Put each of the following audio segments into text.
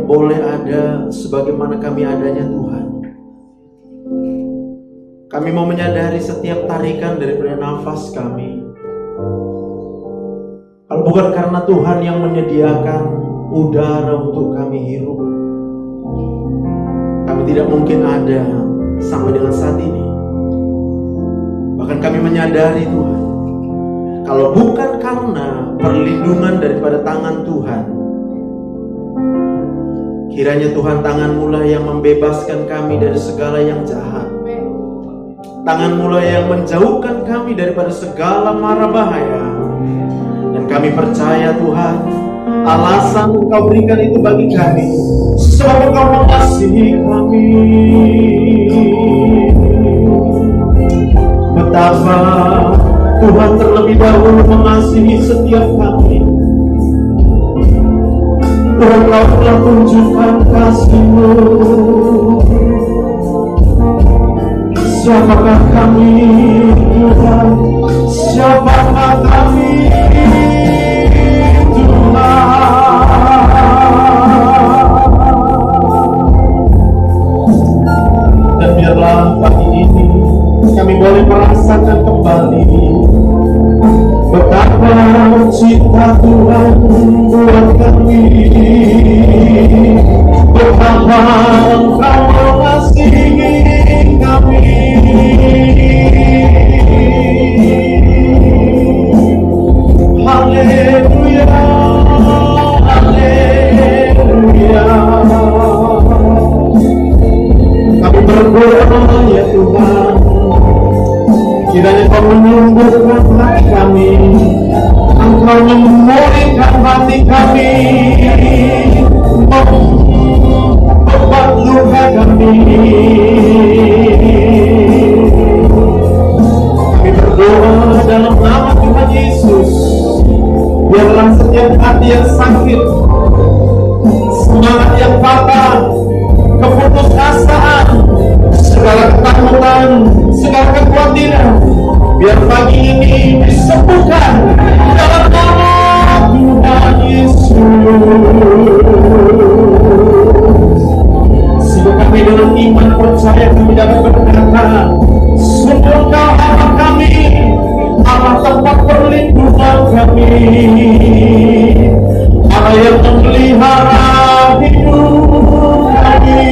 boleh ada sebagaimana kami adanya Tuhan. Kami mau menyadari setiap tarikan daripada nafas kami, kalau bukan karena Tuhan yang menyediakan udara untuk kami hirup, kami tidak mungkin ada sampai dengan saat ini. Bahkan kami menyadari Tuhan, kalau bukan karena perlindungan daripada tangan Tuhan, kiranya Tuhan tangan-Mu lah yang membebaskan kami dari segala yang jahat. Tangan-Mu lah yang menjauhkan kami daripada segala mara bahaya. Dan kami percaya Tuhan, alasan Engkau berikan itu bagi kami sebab Engkau mengasihi kami. Betapa Tuhan terlebih dahulu mengasihi setiap kami. Tuhan, Kau telah tunjukkan kasih-Mu. Siapakah kami Tuhan? Siapakah kami Tuhan? Dan biarlah pagi ini kami boleh merasakan kembali betapa cinta Tuhan buat kami, betapa Engkau mengasihi kami. Haleluya, haleluya. Kami berdoa ya Tuhan, kiranya Kau menumbuhkan hati kami, Engkau memulihkan hati kami, membebat luka kami. Kami berdoa dalam nama Tuhan Yesus, biarlah setiap hati yang sakit, semangat yang patah, keputusasaan, segala ketakutan, segala kekhawatiran, biar pagi ini disembuhkan dalam nama Tuhan Yesus. Sehingga kami dengan iman percaya kami dapat berkata, sungguh Engkau Allah kami, Allah tempat perlindungan kami, Allah yang memelihara hidup kami.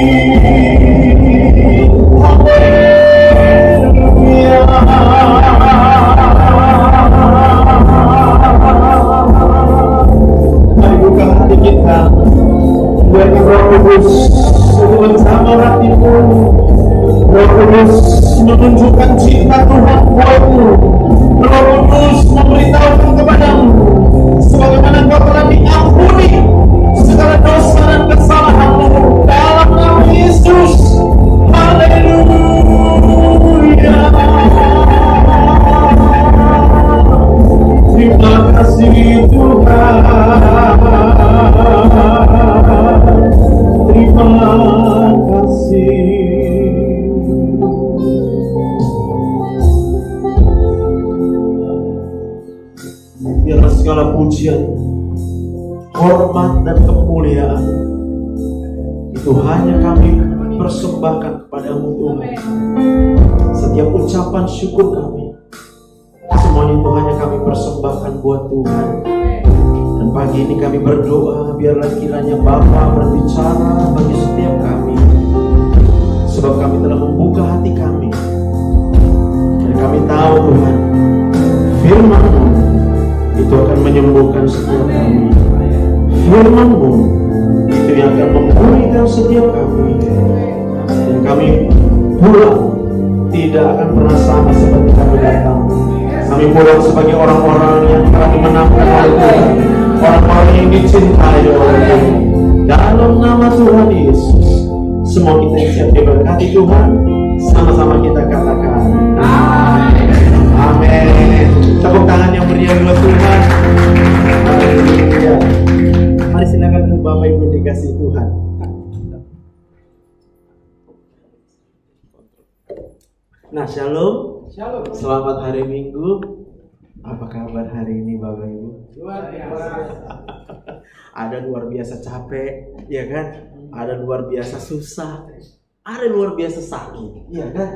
Mari buka hati kita, biarkan Roh Kudus bersama hatimu. Roh Kudus menunjukkan cinta Tuhan buatmu. Roh Kudus memberitahukan kepadamu sebagaimana Engkau telah diampuni segala dosa dan kesalahanmu dalam nama Yesus. Haleluya. Terima kasih Tuhan. Terima kasih. Biarlah segala pujian, hormat dan kemuliaan itu hanya kami persembahkan kepadamu Tuhan. Setiap ucapan syukur kami, semuanya itu hanya kami persembahkan buat Tuhan. Dan pagi ini kami berdoa, biarlah kiranya Bapa berbicara bagi setiap kami, sebab kami telah membuka hati kami. Dan kami tahu Tuhan, firman-Mu itu akan menyembuhkan setiap kami. Firman-Mu itu yang akan memulihkan setiap kami. Dan kami pulang tidak akan pernah sama seperti kami datang. Kami pulang sebagai orang-orang yang telah dimenangkan oleh Tuhan, orang-orang yang dicintai oleh Tuhan. Dalam nama Tuhan Yesus, semua kita yang siap diberkati Tuhan, sama-sama kita katakan amin. Amin. Tepuk tangan yang meriah buat Tuhan. Haleluya. Mari silakan duduk Bapak Ibu dikasih Tuhan. Nah, shalom. Shalom. Selamat hari Minggu. Apa kabar hari ini Bapak Ibu? Luar biasa. Ada luar biasa capek, ya kan? Ada luar biasa susah, ada luar biasa sakit, ya kan?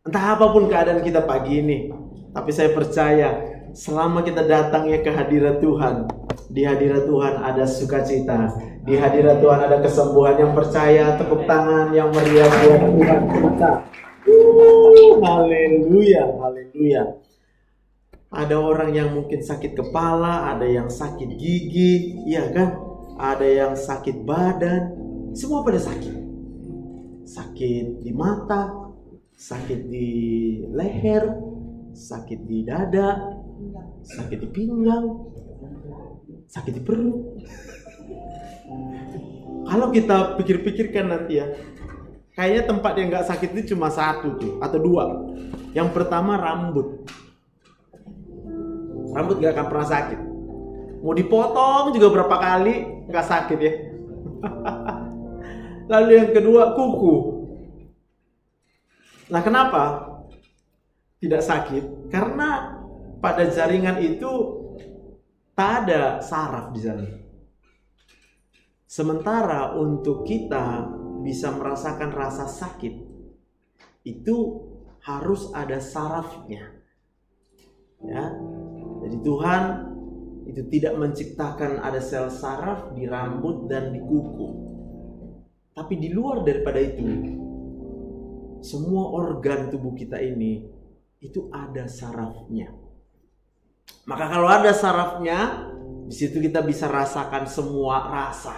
Entah apapun keadaan kita pagi ini, tapi saya percaya selama kita datangnya ke hadirat Tuhan, di hadirat Tuhan ada sukacita, di hadirat Tuhan ada kesembuhan. Yang percaya tepuk tangan yang meriah buat Tuhan kita. Haleluya, haleluya. Ada orang yang mungkin sakit kepala, ada yang sakit gigi, ya kan? Ada yang sakit badan, semua pada sakit. Sakit di mata, sakit di leher, sakit di dada, sakit di pinggang, sakit di perut. Kalau kita pikir-pikirkan nanti ya, kayaknya tempat yang nggak sakit itu cuma satu tuh atau dua. Yang pertama rambut. Rambut nggak akan pernah sakit. Mau dipotong juga berapa kali nggak sakit ya. Lalu yang kedua kuku. Nah, kenapa tidak sakit? Karena pada jaringan itu tak ada saraf di sana. Sementara untuk kita bisa merasakan rasa sakit, itu harus ada sarafnya. Ya. Jadi Tuhan itu tidak menciptakan ada sel saraf di rambut dan di kuku. Tapi di luar daripada itu, semua organ tubuh kita ini itu ada sarafnya. Maka kalau ada sarafnya, di situ kita bisa rasakan semua rasa.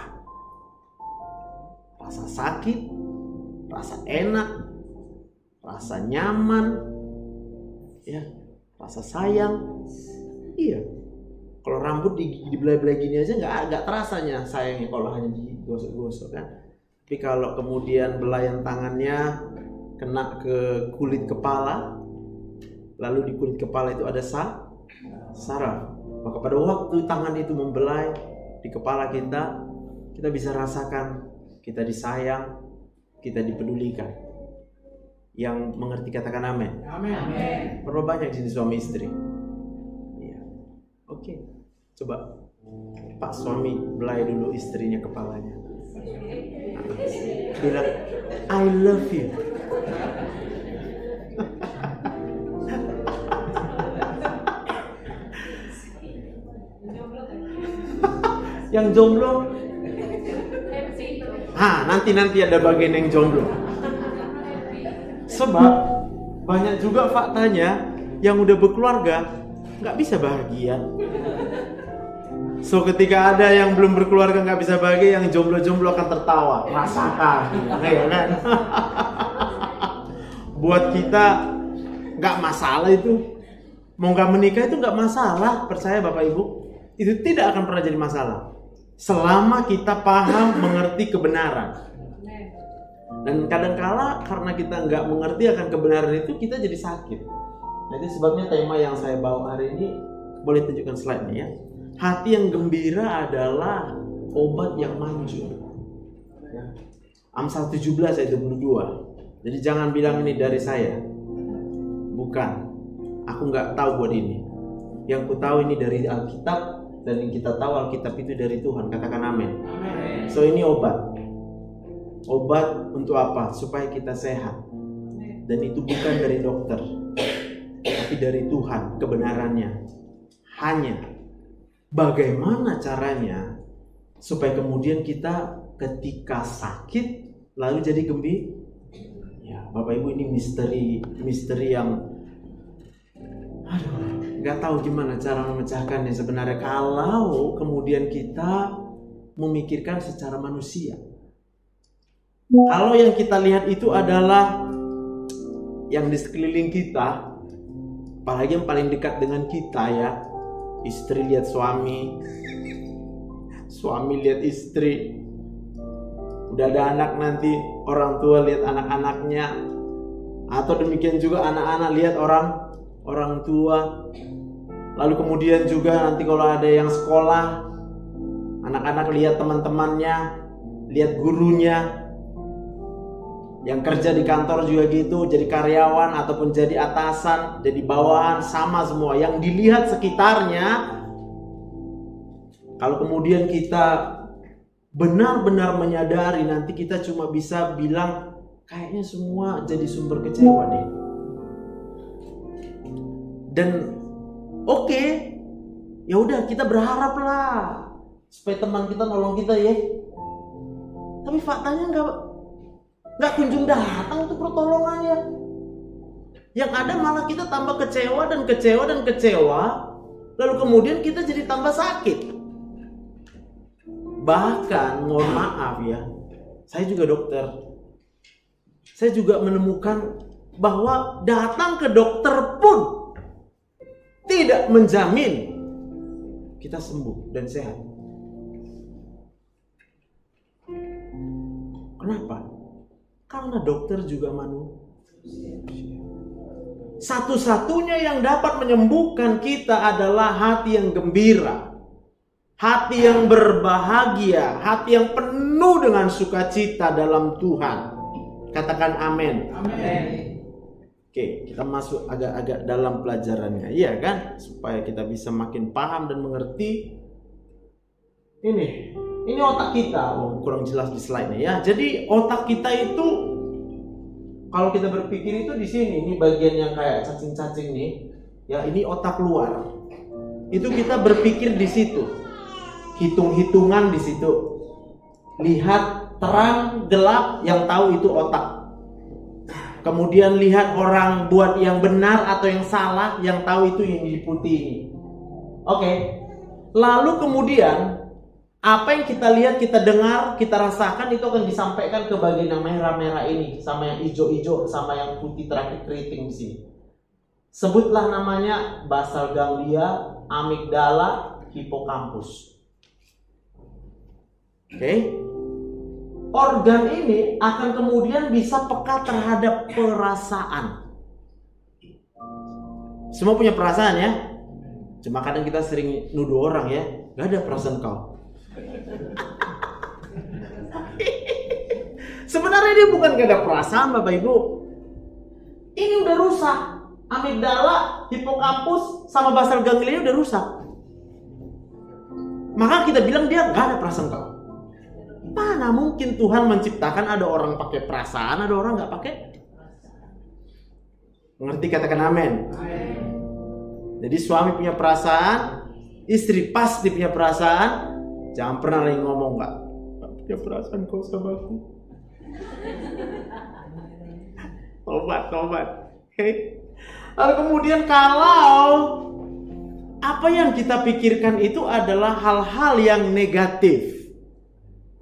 Rasa sakit, rasa enak, rasa nyaman, ya, rasa sayang. Iya. Kalau rambut dibelai-belai gini aja nggak terasanya sayangnya kalau hanya digosok-gosok kan. Tapi kalau kemudian belayan tangannya kena ke kulit kepala, lalu di kulit kepala itu ada saraf, maka pada waktu tangan itu membelai di kepala kita, kita bisa rasakan kita disayang, kita dipedulikan. Yang mengerti katakan amin. Amin. Berapa banyak jenis suami istri? Iya. Oke. Coba Pak suami belai dulu istrinya kepalanya. Bilang I love you. Yang jomblo, nanti ada bagian yang jomblo. Sebab banyak juga faktanya yang udah berkeluarga nggak bisa bahagia. So ketika ada yang belum berkeluarga nggak bisa bahagia, yang jomblo-jomblo akan tertawa, rasakan, ya kan? Buat kita nggak masalah itu, mau nggak menikah itu nggak masalah, percaya Bapak Ibu, itu tidak akan pernah jadi masalah, selama kita paham mengerti kebenaran. Dan kadangkala karena kita nggak mengerti akan kebenaran itu, kita jadi sakit. Nah itu sebabnya tema yang saya bawa hari ini, boleh tunjukkan slide-nya ya. Hati yang gembira adalah obat yang manjur. Amsal 17 ayat 22. Jadi jangan bilang ini dari saya. Bukan. Aku nggak tahu buat ini. Yang ku tahu ini dari Alkitab, dan yang kita tahu Alkitab itu dari Tuhan. Katakan amin. Amin. So ini obat. Obat untuk apa? Supaya kita sehat. Dan itu bukan dari dokter, tapi dari Tuhan kebenarannya. Hanya bagaimana caranya supaya kemudian kita ketika sakit lalu jadi gembira? Ya, Bapak Ibu, ini misteri yang nggak tahu gimana cara memecahkannya sebenarnya kalau kemudian kita memikirkan secara manusia. Kalau yang kita lihat itu adalah yang di sekeliling kita, apalagi yang paling dekat dengan kita ya. Istri lihat suami, suami lihat istri. Udah ada anak nanti orang tua lihat anak-anaknya. Atau demikian juga anak-anak lihat orang tua. Lalu kemudian juga nanti kalau ada yang sekolah, anak-anak lihat teman-temannya, lihat gurunya. Yang kerja di kantor juga gitu, jadi karyawan ataupun jadi atasan, jadi bawahan, sama semua. Yang dilihat sekitarnya Kalau kemudian kita benar-benar menyadari, nanti kita cuma bisa bilang kayaknya semua jadi sumber kecewa deh. Dan oke, ya udah kita berharap lah supaya teman kita nolong kita ya. Tapi faktanya nggak kunjung datang untuk pertolongannya. Yang ada malah kita tambah kecewa dan kecewa dan kecewa. Lalu kemudian kita jadi tambah sakit. Bahkan, mohon maaf ya, saya juga dokter. Saya juga menemukan bahwa datang ke dokter pun tidak menjamin kita sembuh dan sehat. Kenapa? Karena dokter juga manusia. Satu-satunya yang dapat menyembuhkan kita adalah hati yang gembira, hati yang berbahagia, hati yang penuh dengan sukacita dalam Tuhan. Katakan amin. Amin. Oke, kita masuk agak-agak dalam pelajarannya, iya kan? Supaya kita bisa makin paham dan mengerti. Ini otak kita. Kurang jelas di slide-nya ya. Jadi otak kita itu, kalau kita berpikir itu di sini, ini bagian yang kayak cacing-cacing nih. Ya, ini otak luar. Itu kita berpikir di situ. Hitung-hitungan di situ. Lihat terang, gelap, yang tahu itu otak. Kemudian lihat orang buat yang benar atau yang salah, yang tahu itu yang putih ini. Oke. Lalu kemudian apa yang kita lihat, kita dengar, kita rasakan itu akan disampaikan ke bagian yang merah-merah ini, sama yang hijau-hijau, sama yang putih terakhir keriting di sini. Sebutlah namanya basal ganglia, amigdala, hipokampus. Oke. Organ ini akan kemudian bisa peka terhadap perasaan. Semua punya perasaan ya. Cuma kadang kita sering nuduh orang ya, gak ada perasaan kau. Sebenarnya dia bukan gak ada perasaan Bapak Ibu. Ini udah rusak. Amigdala, hipokampus, sama basal ganglia udah rusak. Maka kita bilang dia gak ada perasaan kau. Mana mungkin Tuhan menciptakan ada orang pakai perasaan, ada orang nggak pakai? Mengerti, katakan amin. Jadi suami punya perasaan, istri pasti punya perasaan. Jangan pernah lagi ngomong nggak punya perasaan kau sama aku. Tobat. Okay. Lalu kemudian kalau apa yang kita pikirkan itu adalah hal-hal yang negatif,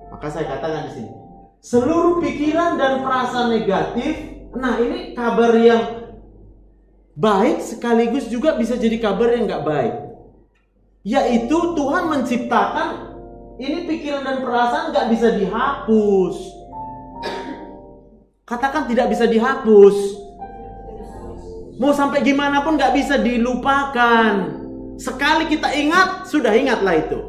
maka saya katakan di sini, seluruh pikiran dan perasaan negatif. Nah, ini kabar yang baik sekaligus juga bisa jadi kabar yang nggak baik. Yaitu Tuhan menciptakan ini pikiran dan perasaan nggak bisa dihapus. Katakan tidak bisa dihapus. Mau sampai gimana pun nggak bisa dilupakan. Sekali kita ingat, sudah ingatlah itu.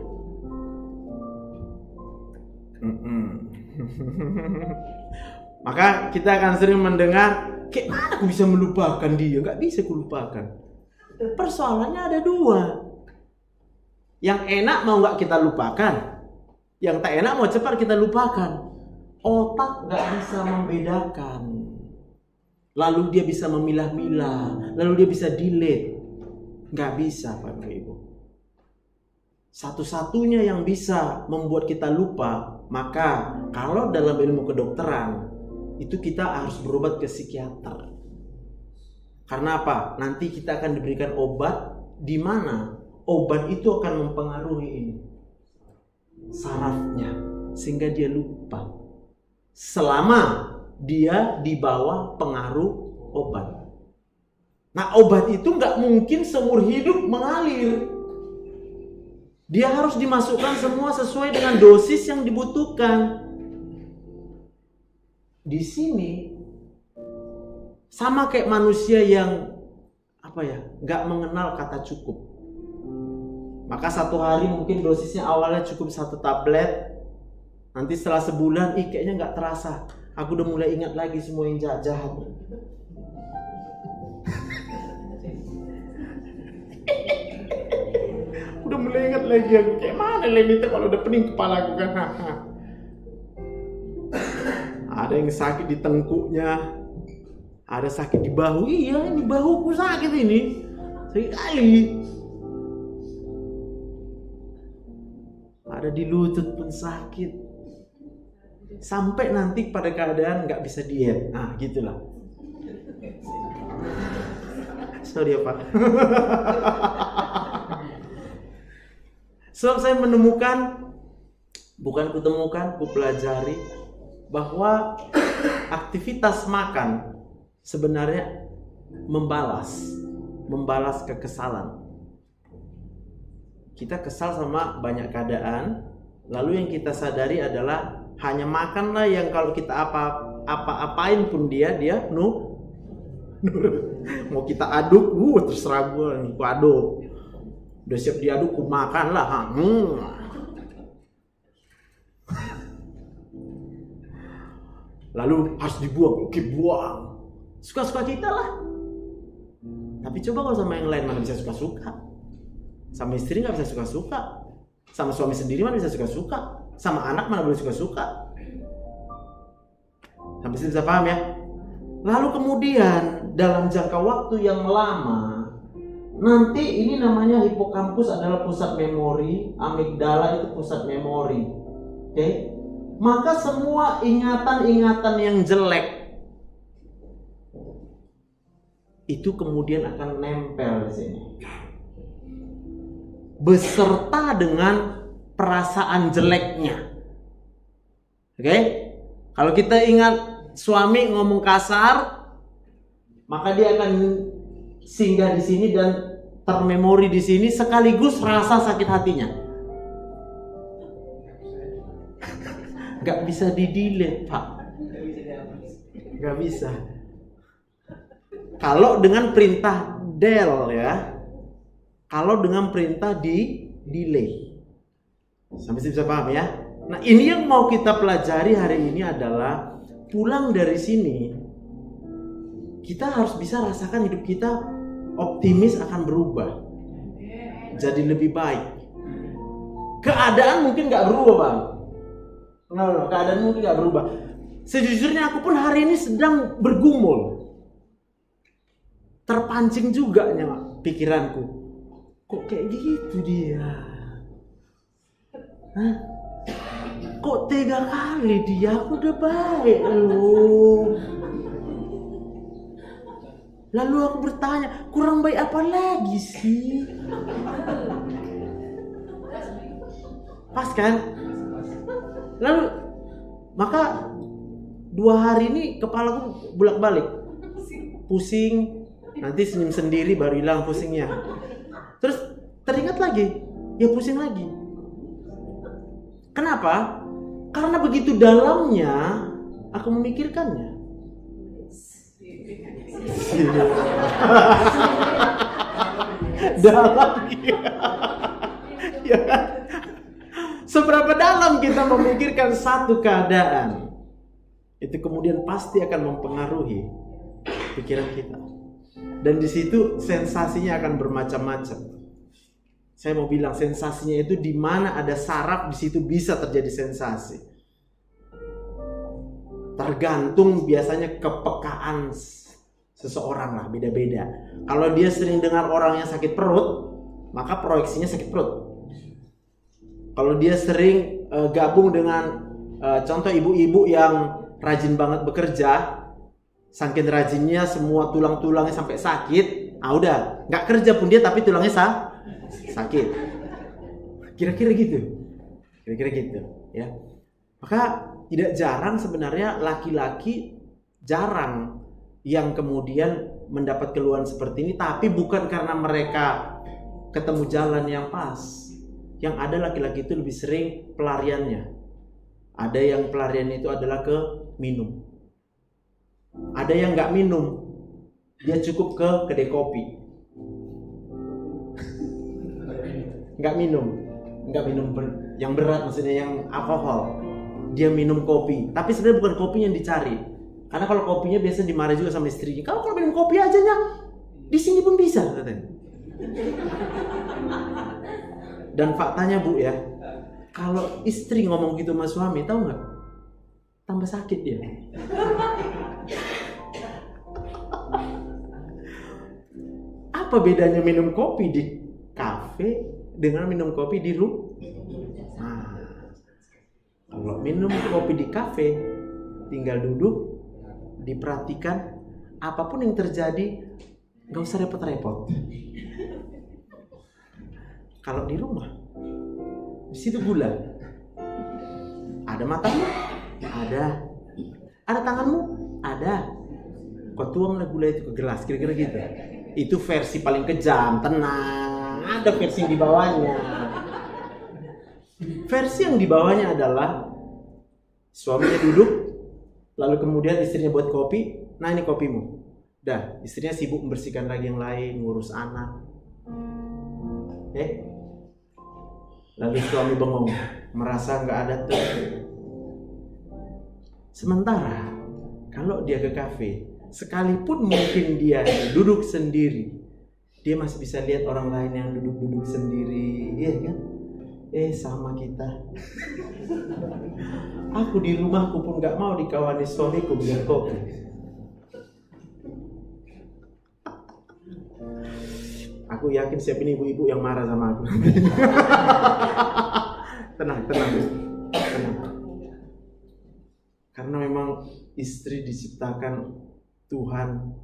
Maka kita akan sering mendengar, kayak mana aku bisa melupakan dia? Gak bisa aku lupakan. Persoalannya ada dua. Yang enak mau gak kita lupakan, yang tak enak mau cepat kita lupakan. Otak gak bisa membedakan. Lalu dia bisa memilah-milah, lalu dia bisa delete. Gak bisa Bapak Ibu. Satu-satunya yang bisa membuat kita lupa, maka kalau dalam ilmu kedokteran itu kita harus berobat ke psikiater. Karena apa? Nanti kita akan diberikan obat di mana obat itu akan mempengaruhi ini sarafnya sehingga dia lupa selama dia di bawah pengaruh obat. Nah, obat itu nggak mungkin seumur hidup mengalir. Dia harus dimasukkan semua sesuai dengan dosis yang dibutuhkan. Di sini sama kayak manusia yang nggak mengenal kata cukup. Maka satu hari mungkin dosisnya awalnya cukup 1 tablet. Nanti setelah sebulan, kayaknya nggak terasa. Aku udah mulai ingat lagi semua yang jahat-jahat. Udah mulai ingat lagi aku, kayak mana Leni itu kalau udah pening kepala aku kan. Ada yang sakit di tengkuknya, ada sakit di bahu. Iya, ini bahuku sakit ini. Sakit kali. Ada di lutut pun sakit. Sampai nanti pada keadaan nggak bisa diet. Nah, gitulah. Sorry ya Pak. Sebab saya menemukan, bukan kutemukan, kupelajari bahwa aktivitas makan sebenarnya membalas kekesalan. Kita kesal sama banyak keadaan, lalu yang kita sadari adalah hanya makanlah yang kalau kita apa-apain pun dia mau kita aduk, terserah gue nih, gue aduk. Udah siap diaduk, gue makan lah. Lalu harus dibuang, oke buang. Suka-suka kita lah. Tapi coba kalau sama yang lain mana bisa suka-suka. Sama istri nggak bisa suka-suka. Sama suami sendiri mana bisa suka-suka. Sama anak mana boleh suka-suka. Sampai sini bisa paham ya? Lalu kemudian dalam jangka waktu yang lama, nanti ini namanya hipokampus adalah pusat memori, amigdala itu pusat memori. Oke? Maka semua ingatan-ingatan yang jelek itu kemudian akan nempel di sini. Beserta dengan perasaan jeleknya. Oke? Kalau kita ingat suami ngomong kasar, maka dia akan singgah di sini dan termemori di sini sekaligus rasa sakit hatinya. Gak bisa di-delete, Pak. Gak bisa. Kalau dengan perintah del ya. Kalau dengan perintah delay. Sampai sini bisa paham ya? Nah, ini yang mau kita pelajari hari ini adalah pulang dari sini kita harus bisa rasakan hidup kita optimis akan berubah jadi lebih baik. Keadaan mungkin gak berubah Bang. Keadaan mungkin gak berubah. Sejujurnya aku pun hari ini sedang bergumul, terpancing juga pikiranku, kok kayak gitu dia. Hah? Kok tega kali dia, aku udah baik loh. Lalu aku bertanya, kurang baik apa lagi sih? Pas kan? Lalu maka 2 hari ini kepalaku bolak-balik, pusing, nanti senyum sendiri baru hilang pusingnya. Terus teringat lagi, ya pusing lagi. Kenapa? Karena begitu dalamnya aku memikirkannya. Dalam ya. Seberapa dalam kita memikirkan satu keadaan, itu kemudian pasti akan mempengaruhi pikiran kita. Dan di situ sensasinya akan bermacam-macam. Saya mau bilang sensasinya itu di mana ada saraf, di situ bisa terjadi sensasi. Tergantung biasanya kepekaan seseorang lah, beda-beda. Kalau dia sering dengar orang yang sakit perut, maka proyeksinya sakit perut. Kalau dia sering gabung dengan contoh ibu-ibu yang rajin banget bekerja, saking rajinnya semua tulang-tulangnya sampai sakit, udah nggak kerja pun dia tapi tulangnya sakit. Kira-kira gitu ya. Maka tidak jarang sebenarnya laki-laki jarang yang kemudian mendapat keluhan seperti ini, tapi bukan karena mereka ketemu jalan yang pas. Yang ada laki-laki itu lebih sering pelariannya. Ada yang pelariannya itu adalah ke minum. Ada yang nggak minum, dia cukup ke kedai kopi. Nggak minum yang berat, maksudnya yang alkohol. Dia minum kopi, tapi sebenarnya bukan kopi yang dicari. Karena kalau kopinya biasa dimarahi juga sama istrinya. Kalau minum kopi aja di sini pun bisa katanya. Dan faktanya Bu ya, kalau istri ngomong gitu sama suami, tahu nggak? Tambah sakit dia. Apa bedanya minum kopi di kafe dengan minum kopi di rumah? Nah, kalau minum kopi di kafe, tinggal duduk, diperhatikan, apapun yang terjadi, nggak usah repot-repot. Kalau di rumah, di situ gula. Ada matamu? Ada. Ada tanganmu? Ada. Kau tuanglah gula itu ke gelas, kira-kira gitu. Itu versi paling kejam, tenang. Ada versi yang di bawahnya. Versi yang di bawahnya adalah suaminya duduk, lalu kemudian istrinya buat kopi. Nah, ini kopimu. Dah, istrinya sibuk membersihkan lagi yang lain, ngurus anak. Lalu suami bengong, merasa nggak ada tuh. Sementara kalau dia ke kafe, sekalipun mungkin dia duduk sendiri, dia masih bisa lihat orang lain yang duduk-duduk sendiri, iya kan? Sama kita. Aku di rumahku pun nggak mau dikawani suamiku biar kopi. Aku yakin siap ini ibu-ibu yang marah sama aku. Tenang. Karena memang istri diciptakan Tuhan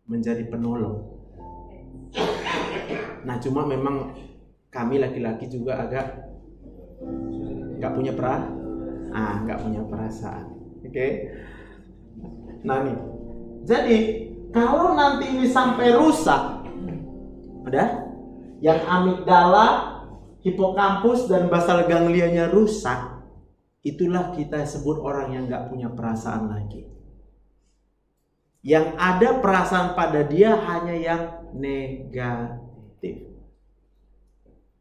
menjadi penolong. Nah, cuma memang kami laki-laki juga agak nggak punya perasaan. Oke? Nah nih, jadi kalau nanti ini sampai rusak, udah, yang amigdala, hipokampus dan basal ganglianya rusak, itulah kita sebut orang yang nggak punya perasaan lagi. Yang ada perasaan pada dia hanya yang negatif.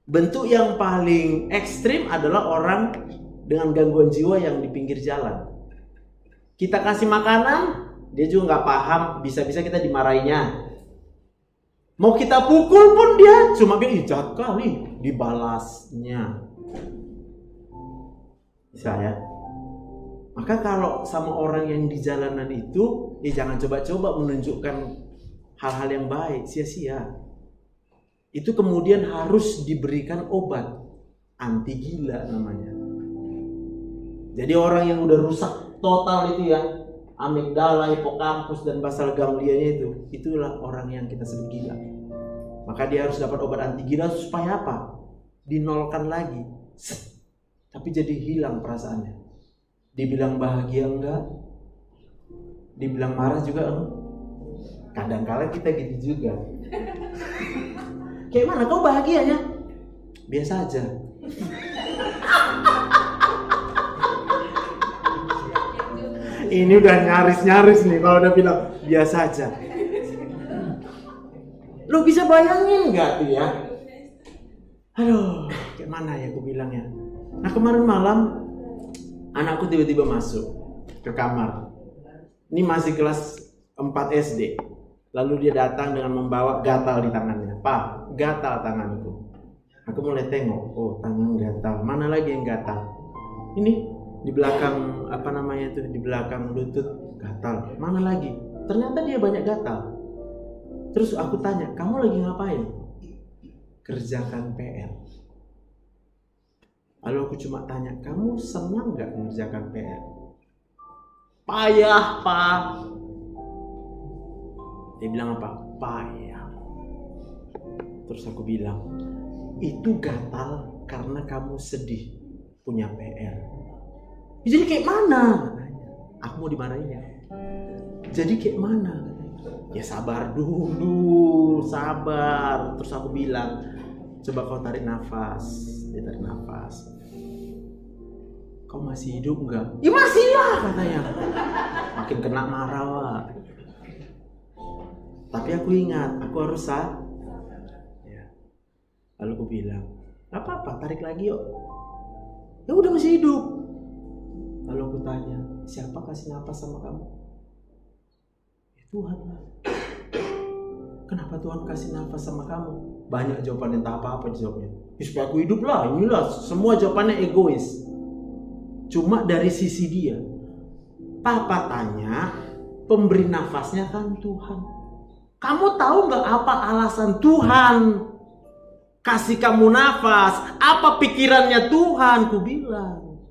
Bentuk yang paling ekstrim adalah orang dengan gangguan jiwa yang di pinggir jalan. Kita kasih makanan, dia juga nggak paham, bisa-bisa kita dimarahinya. Mau kita pukul pun dia cuma bilang, jahat kali, dibalasnya. Bisa ya? Maka kalau sama orang yang di jalanan itu, jangan coba-coba menunjukkan hal-hal yang baik, sia-sia. Itu kemudian harus diberikan obat anti gila namanya. Jadi orang yang udah rusak total itu ya, amigdala, hipokampus dan basal ganglianya itulah orang yang kita sebut gila. Maka dia harus dapat obat anti gila supaya apa? Dinolkan lagi. Tapi jadi hilang perasaannya. Dibilang bahagia enggak? Dibilang marah juga enggak? Kadang-kala kita gitu juga. Kayak mana kau bahagianya? Biasa aja. Ini udah nyaris-nyaris nih kalau udah bilang biasa aja. Lu bisa bayangin nggak tuh ya? Aduh, kayak mana ya aku bilangnya? Nah, kemarin malam anakku tiba-tiba masuk ke kamar. Ini masih kelas 4 SD. Lalu dia datang dengan membawa gatal di tangannya. Pak, gatal tanganku. Aku mulai tengok, oh tangan gatal. Mana lagi yang gatal? Ini di belakang di belakang lutut gatal. Mana lagi? Ternyata dia banyak gatal. Terus aku tanya, kamu lagi ngapain? Kerjakan PR. Lalu aku cuma tanya, kamu senang nggak mengerjakan PR? Payah, Pak. Dia bilang apa? Payah. Terus aku bilang, itu gatal karena kamu sedih punya PR. Jadi kayak mana? Aku mau dimarahin ya. Jadi kayak mana? Ya sabar dulu, sabar. Terus aku bilang, coba kau tarik nafas. Dia tarik nafas. Kau masih hidup enggak? Ya masih lah katanya. Makin kena marah, Wak. Tapi aku ingat, aku harus ya. Lalu aku bilang, gak apa-apa, tarik lagi yuk. Ya udah masih hidup. Lalu aku tanya, siapa kasih nafas sama kamu? Ya Tuhan lah. Kenapa Tuhan kasih nafas sama kamu? Banyak jawaban, entah apa-apa jawabnya. Supaya aku hidup lah, inilah semua jawabannya egois. Cuma dari sisi dia. Papa tanya, pemberi nafasnya kan Tuhan. Kamu tahu gak apa alasan Tuhan kasih kamu nafas? Apa pikirannya Tuhan? Ku bilang.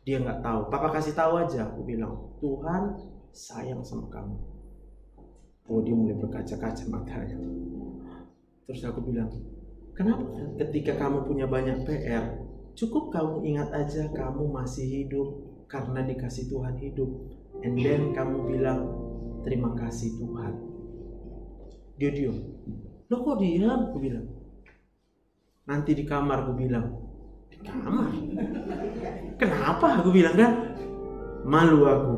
Dia gak tahu. Papa kasih tahu aja. Aku bilang, Tuhan sayang sama kamu. Oh, dia mulai berkaca-kaca matanya. Terus aku bilang, kenapa ketika kamu punya banyak PR, cukup kamu ingat aja kamu masih hidup karena dikasih Tuhan hidup. And then kamu bilang, terima kasih Tuhan. Dia diam. Loh kok diam? Aku bilang. Nanti di kamar aku bilang. Di kamar? Kenapa? Aku bilang kan. Malu aku.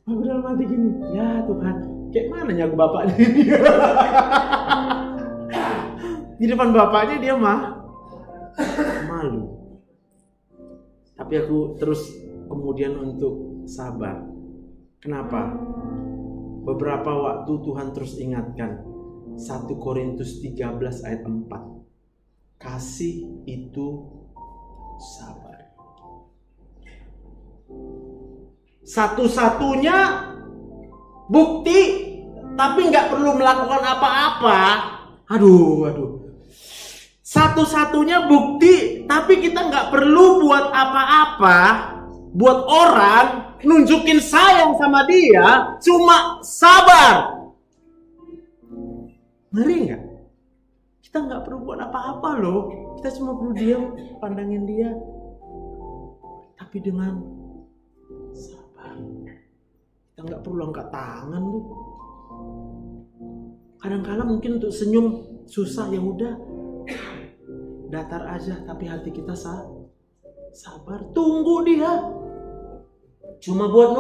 Aku dalam hati gini. Ya Tuhan. Kayak mana nyaku bapaknya dia? Di depan bapaknya dia malu. Tapi aku terus kemudian untuk sabar. Kenapa? Beberapa waktu Tuhan terus ingatkan 1 Korintus 13 ayat 4. Kasih itu sabar. Satu-satunya bukti tapi nggak perlu melakukan apa-apa. Aduh. Satu-satunya bukti tapi kita nggak perlu buat apa-apa. Buat orang nunjukin sayang sama dia, cuma sabar. Ngeri nggak? Kita nggak perlu buat apa-apa loh. Kita cuma perlu diam, pandangin dia, tapi dengan sabar. Kita nggak perlu angkat tangan tuh. Kadang-kadang mungkin untuk senyum susah, ya udah, datar aja, tapi hati kita sabar. Tunggu dia. Cuma buat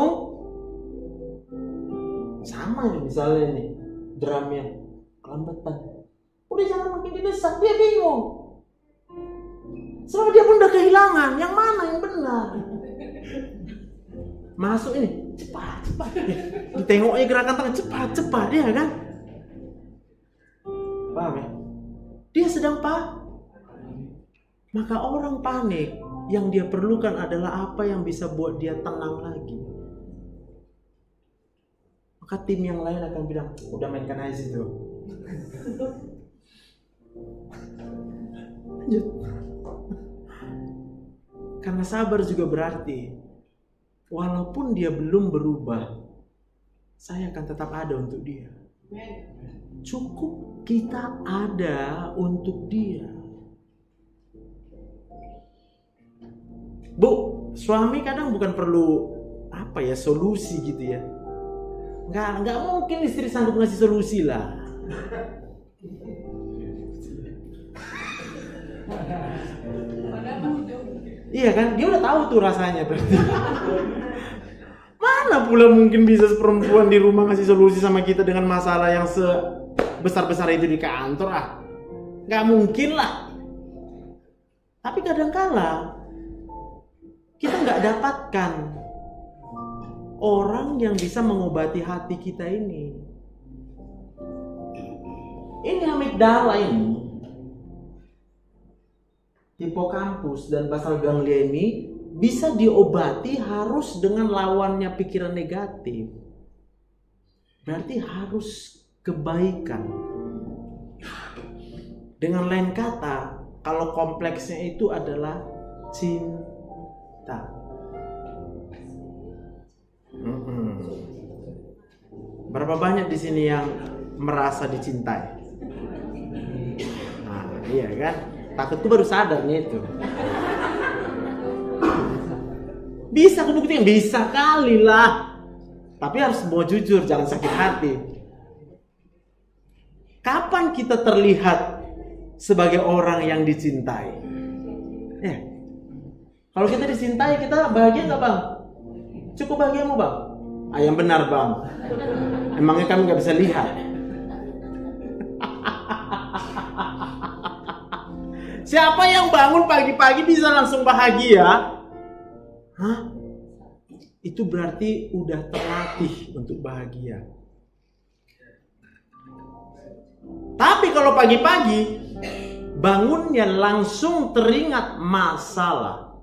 sama nih misalnya nih drumnya kelambatan, udah jangan makin didesak, dia bingung. Soalnya dia pun udah kehilangan yang mana yang benar. Masuk ini cepat. Ditengoknya gerakan tangan cepat dia kan. Paham ya? Dia sedang maka orang panik. Yang dia perlukan adalah apa yang bisa buat dia tenang lagi. Maka tim yang lain akan bilang, udah mainkan aja situ. Lanjut. Karena sabar juga berarti, walaupun dia belum berubah, saya akan tetap ada untuk dia. Cukup kita ada untuk dia. Bu, suami kadang bukan perlu solusi gitu ya. Nggak mungkin istri sanggup ngasih solusi lah. Iya kan, dia udah tahu tuh rasanya berarti. Mana pula mungkin bisa perempuan di rumah ngasih solusi sama kita dengan masalah yang sebesar-besar itu di kantor nggak mungkin lah. Tapi kadang-kala kita nggak dapatkan orang yang bisa mengobati hati kita ini. Ini amigdala ini, hipokampus dan basal ganglia ini bisa diobati harus dengan lawannya pikiran negatif. Berarti harus kebaikan. Dengan lain kata, kalau kompleksnya itu adalah cinta. Berapa banyak di sini yang merasa dicintai? Nah, iya kan? Takutku baru sadar nih itu. Bisa kebuktikan, bisa kali lah. Tapi harus mau jujur, jangan sakit hati. Kapan kita terlihat sebagai orang yang dicintai? Ya. Kalau kita dicintai, kita bahagia nggak bang? Cukup bahagiamu bang? Yang benar bang. Emangnya kami nggak bisa lihat? Siapa yang bangun pagi-pagi bisa langsung bahagia? Itu berarti udah terlatih untuk bahagia. Tapi kalau pagi-pagi bangunnya langsung teringat masalah,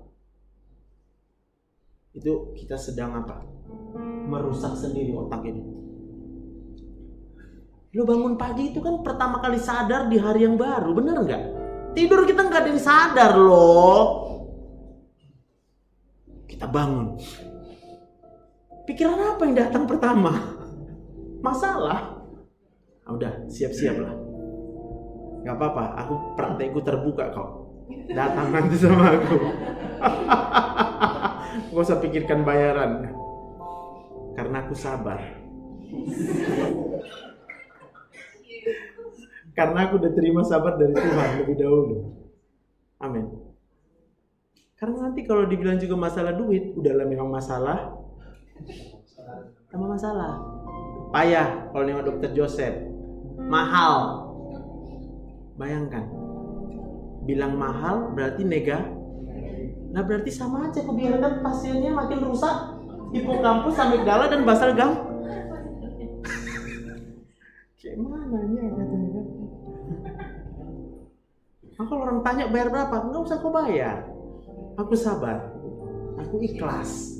itu kita sedang apa? Merusak sendiri otak ini. Lo bangun pagi itu kan pertama kali sadar di hari yang baru, bener nggak? Tidur kita nggak ada yang sadar loh. Kita bangun. Pikiran apa yang datang pertama? Masalah. Udah, siap-siap lah. Gak apa-apa, aku praktekku terbuka kok. Datang nanti sama aku. Gak usah pikirkan bayaran. Karena aku sabar. Karena aku udah terima sabar dari Tuhan lebih dahulu. Amin. Karena nanti kalau dibilang juga masalah duit, udahlah memang masalah. Tambah masalah. Payah kalau nengok dokter Joseph. Mahal. Bayangkan. Bilang mahal berarti Nah berarti sama aja, kebiarkan pasiennya makin rusak. Hipokampus, amigdala dan basal gang. Kayak mana nya katanya. Kalau orang tanya bayar berapa? Enggak usah kau bayar. Aku sabar. Aku ikhlas.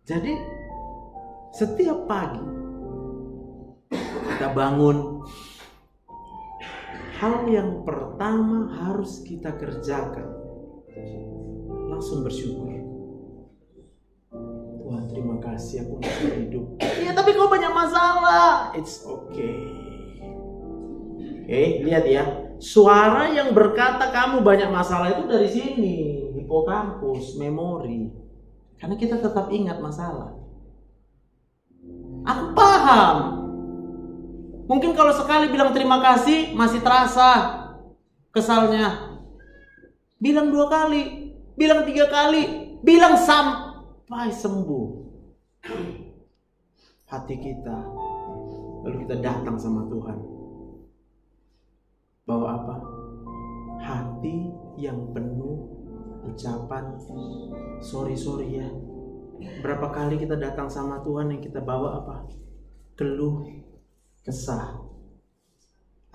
Jadi setiap pagi kita bangun, hal yang pertama harus kita kerjakan langsung bersyukur. Tuhan terima kasih aku masih hidup. Iya tapi kau banyak masalah. It's okay. Oke, lihat ya. Suara yang berkata kamu banyak masalah itu dari sini. Hipokampus, memori. Karena kita tetap ingat masalah. Aku paham. Mungkin kalau sekali bilang terima kasih masih terasa kesalnya. Bilang 2 kali, bilang 3 kali, bilang sampai sembuh hati kita. Lalu kita datang sama Tuhan. Bawa apa? Hati yang penuh ucapan sorry ya. Berapa kali kita datang sama Tuhan yang kita bawa apa? Keluh kesah.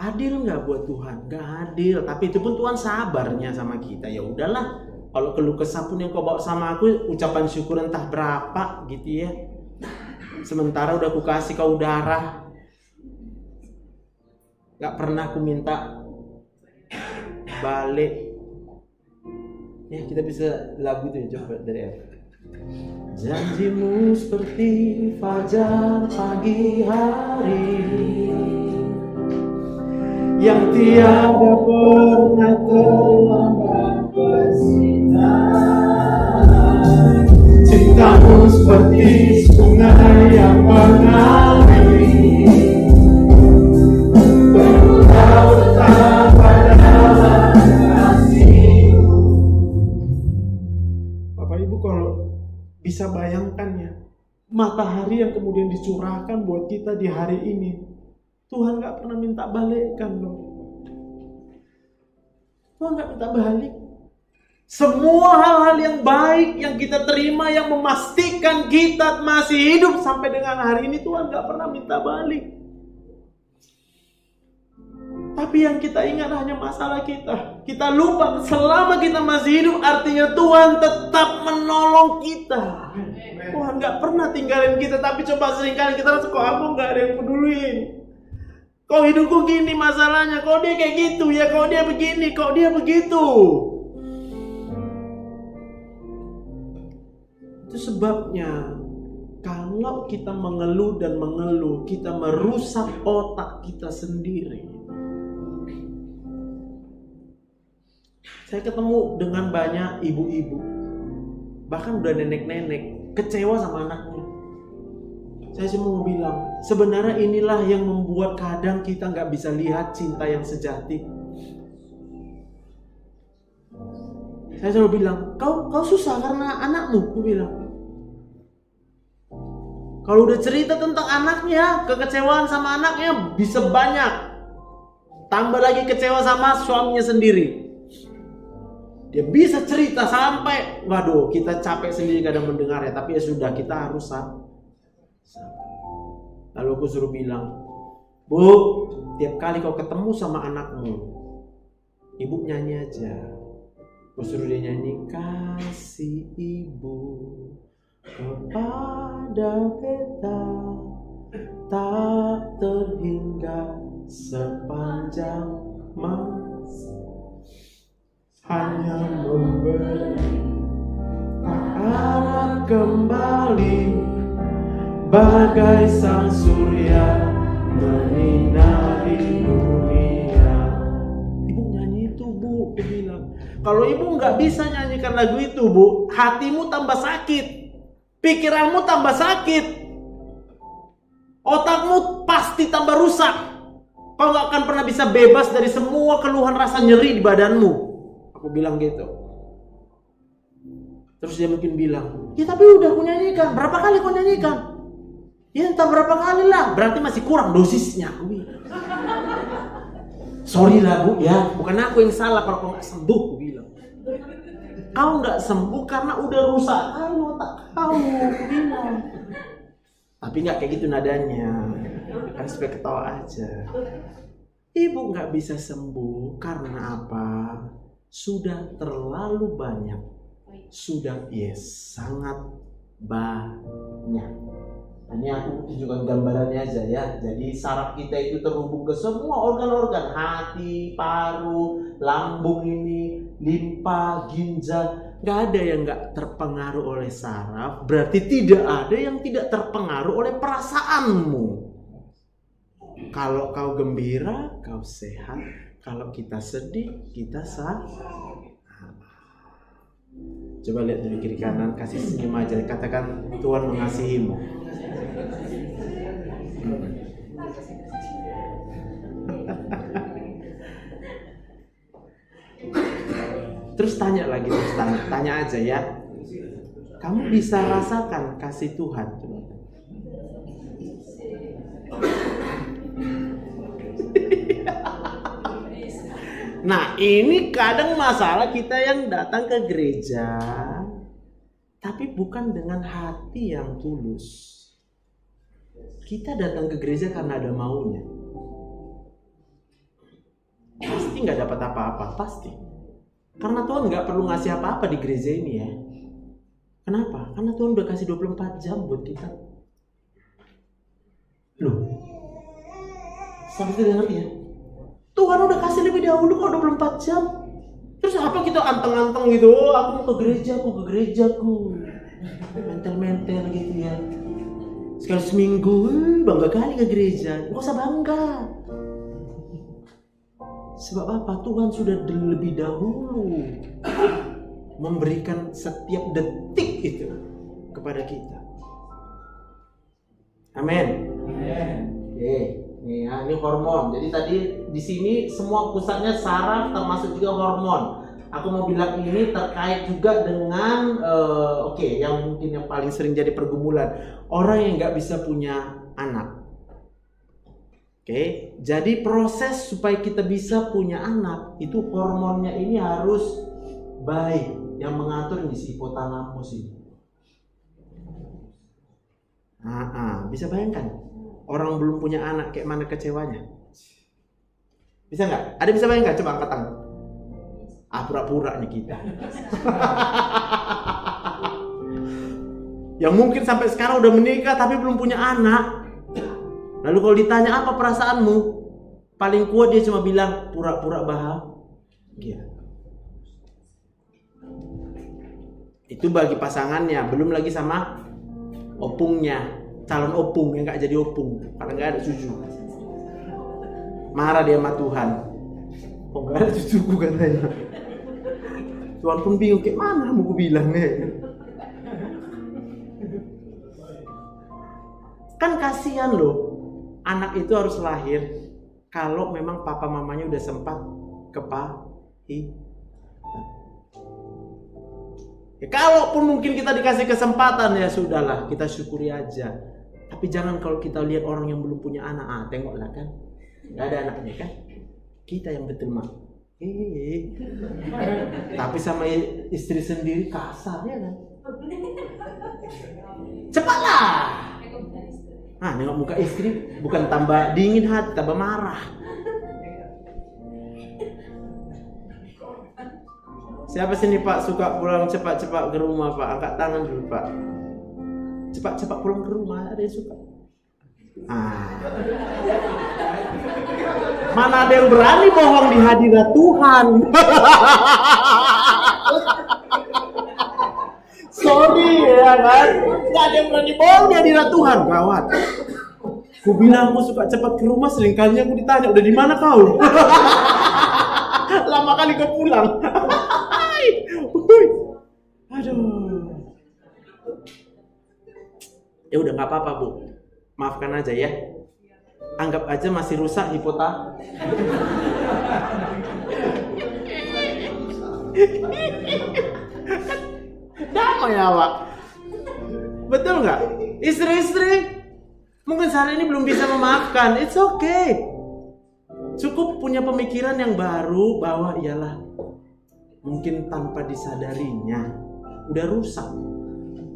Adil nggak buat Tuhan? Nggak adil. Tapi itu pun Tuhan sabarnya sama kita. Ya udahlah. Kalau keluh kesah pun yang kau bawa sama aku, ucapan syukur entah berapa gitu ya. Sementara udah aku kasih kau udara. Nggak pernah aku minta balik. Ya kita bisa lagu itu ya, coba dari F. Janjimu seperti fajar pagi hari yang tiada pernah terlambat bersinar. Cintamu seperti sungai yang mengalir berputar pada kasih. Bapak Ibu kalau bisa bayangkan ya, matahari yang kemudian dicurahkan buat kita di hari ini, Tuhan gak pernah minta balikkan loh. Tuhan gak minta balik. Semua hal-hal yang baik yang kita terima, yang memastikan kita masih hidup sampai dengan hari ini, Tuhan gak pernah minta balik. Tapi yang kita ingat hanya masalah kita. Kita lupa selama kita masih hidup artinya Tuhan tetap menolong kita. Tuhan gak pernah tinggalin kita. Tapi coba seringkali kita rasa kok aku gak ada yang peduliin. Kok hidupku gini masalahnya. Kok dia kayak gitu ya. Kok dia begini. Kok dia begitu. Itu sebabnya kalau kita mengeluh dan mengeluh, kita merusak otak kita sendiri. Saya ketemu dengan banyak ibu-ibu, bahkan udah nenek-nenek, kecewa sama anaknya. Saya cuma mau bilang, sebenarnya inilah yang membuat kadang kita nggak bisa lihat cinta yang sejati. Saya selalu bilang, kau susah karena anakmu, aku bilang. Kalau udah cerita tentang anaknya, kekecewaan sama anaknya bisa banyak. Tambah lagi kecewa sama suaminya sendiri. Dia bisa cerita sampai, waduh, kita capek sendiri kadang mendengarnya. Tapi ya sudah, kita harus sabar. Lalu aku suruh bilang, Bu, tiap kali kau ketemu sama anakmu, ibu nyanyi aja. Aku suruh dia nyanyi, kasih ibu kepada beta tak terhingga sepanjang masa, hanya memberi arah kembali bagai sang surya menyinari dunia. Ibu nyanyi itu, Bu, aku bilang. Kalau ibu nggak bisa nyanyikan lagu itu, Bu, hatimu tambah sakit, pikiranmu tambah sakit, otakmu pasti tambah rusak. Kau nggak akan pernah bisa bebas dari semua keluhan rasa nyeri di badanmu. Aku bilang gitu. Terus dia mungkin bilang, ya tapi udah aku nyanyikan. Berapa kali kau nyanyikan? Ya entah berapa kali lah. Berarti masih kurang dosisnya. Aku bilang, sorry lah Bu ya, bukan aku yang salah kalau kau nggak sembuh. Aku bilang, kau nggak sembuh karena udah rusak kali otak kau. Aku bilang, tapi nggak kayak gitu nadanya. Kan supaya ketawa aja. Ibu nggak bisa sembuh karena apa? Sudah terlalu banyak. Sudah sangat banyak. Ini aku tunjukkan gambarannya aja ya. Jadi saraf kita itu terhubung ke semua organ-organ, hati, paru, lambung ini, limpa, ginjal. Gak ada yang gak terpengaruh oleh saraf. Berarti tidak ada yang tidak terpengaruh oleh perasaanmu. Kalau kau gembira, kau sehat. Kalau kita sedih, kita sakit. Coba lihat dari kiri kanan, kasih senyum aja. Katakan, Tuhan mengasihimu. Terus tanya lagi, tanya aja ya. Kamu bisa rasakan kasih Tuhan? Nah, ini kadang masalah kita yang datang ke gereja, tapi bukan dengan hati yang tulus. Kita datang ke gereja karena ada maunya. Pasti nggak dapat apa-apa, pasti. Karena Tuhan nggak perlu ngasih apa-apa di gereja ini ya. Kenapa? Karena Tuhan udah kasih 24 jam buat kita. Loh, sampai tidak ngerti ya? Tuhan udah kasih lebih dahulu kok 24 jam. Terus apa kita anteng-anteng gitu? Oh, aku mau ke gerejaku. Mental-mental gitu ya. Sekali seminggu, bangga kali ke gereja. Gak usah bangga. Sebab apa? Tuhan sudah lebih dahulu memberikan setiap detik itu kepada kita. Amin. Oke. Ini hormon. Jadi tadi di sini semua pusatnya saraf termasuk juga hormon. Aku mau bilang ini terkait juga dengan yang mungkin yang paling sering jadi pergumulan orang yang nggak bisa punya anak. Jadi proses supaya kita bisa punya anak itu hormonnya ini harus baik, yang mengatur ini si hipotalamus ini. Bisa bayangkan? Orang belum punya anak kayak mana kecewanya? Bisa nggak? Ada bisa bayangkan? Coba angkat tangan. Pura-puranya kita. Yang mungkin sampai sekarang udah menikah tapi belum punya anak. Lalu kalau ditanya apa perasaanmu? Paling kuat dia cuma bilang pura-pura bahagia. Itu bagi pasangannya, belum lagi sama opungnya. Calon opung yang gak jadi opung karena gak ada cucu. Marah dia sama Tuhan. Kok gak ada cucuku katanya. Tuhan pun bingung, kayak mana mau gue bilang nih. Kan kasihan loh. Anak itu harus lahir kalau memang papa mamanya udah sempat kepahitan. Ya, kalaupun mungkin kita dikasih kesempatan ya sudahlah, kita syukuri aja. Tapi jangan kalau kita lihat orang yang belum punya anak, tengoklah kan, nggak ada anaknya kan, kita yang betul mah. Tapi sama istri sendiri kasar ya kan. Cepatlah. Nengok muka istri bukan tambah dingin hati, tambah marah. Siapa sini Pak suka pulang cepat-cepat ke rumah Pak? Angkat tangan dulu Pak. Cepat-cepat pulang ke rumah, ada yang suka? Mana ada yang berani bohong di hadirat Tuhan? Sorry ya kan, nggak ada yang berani bohong di hadirat Tuhan, gawat. Ku bilang aku suka cepat ke rumah, seringkali aku ditanya, udah di mana kau? Lama kali kau pulang. Aduh. Ya udah nggak apa-apa Bu, maafkan aja ya. Anggap aja masih rusak hipota. Damai ya Pak. Betul nggak? Istri-istri mungkin saat ini belum bisa memaafkan. It's okay. Cukup punya pemikiran yang baru bahwa iyalah mungkin tanpa disadarinya udah rusak.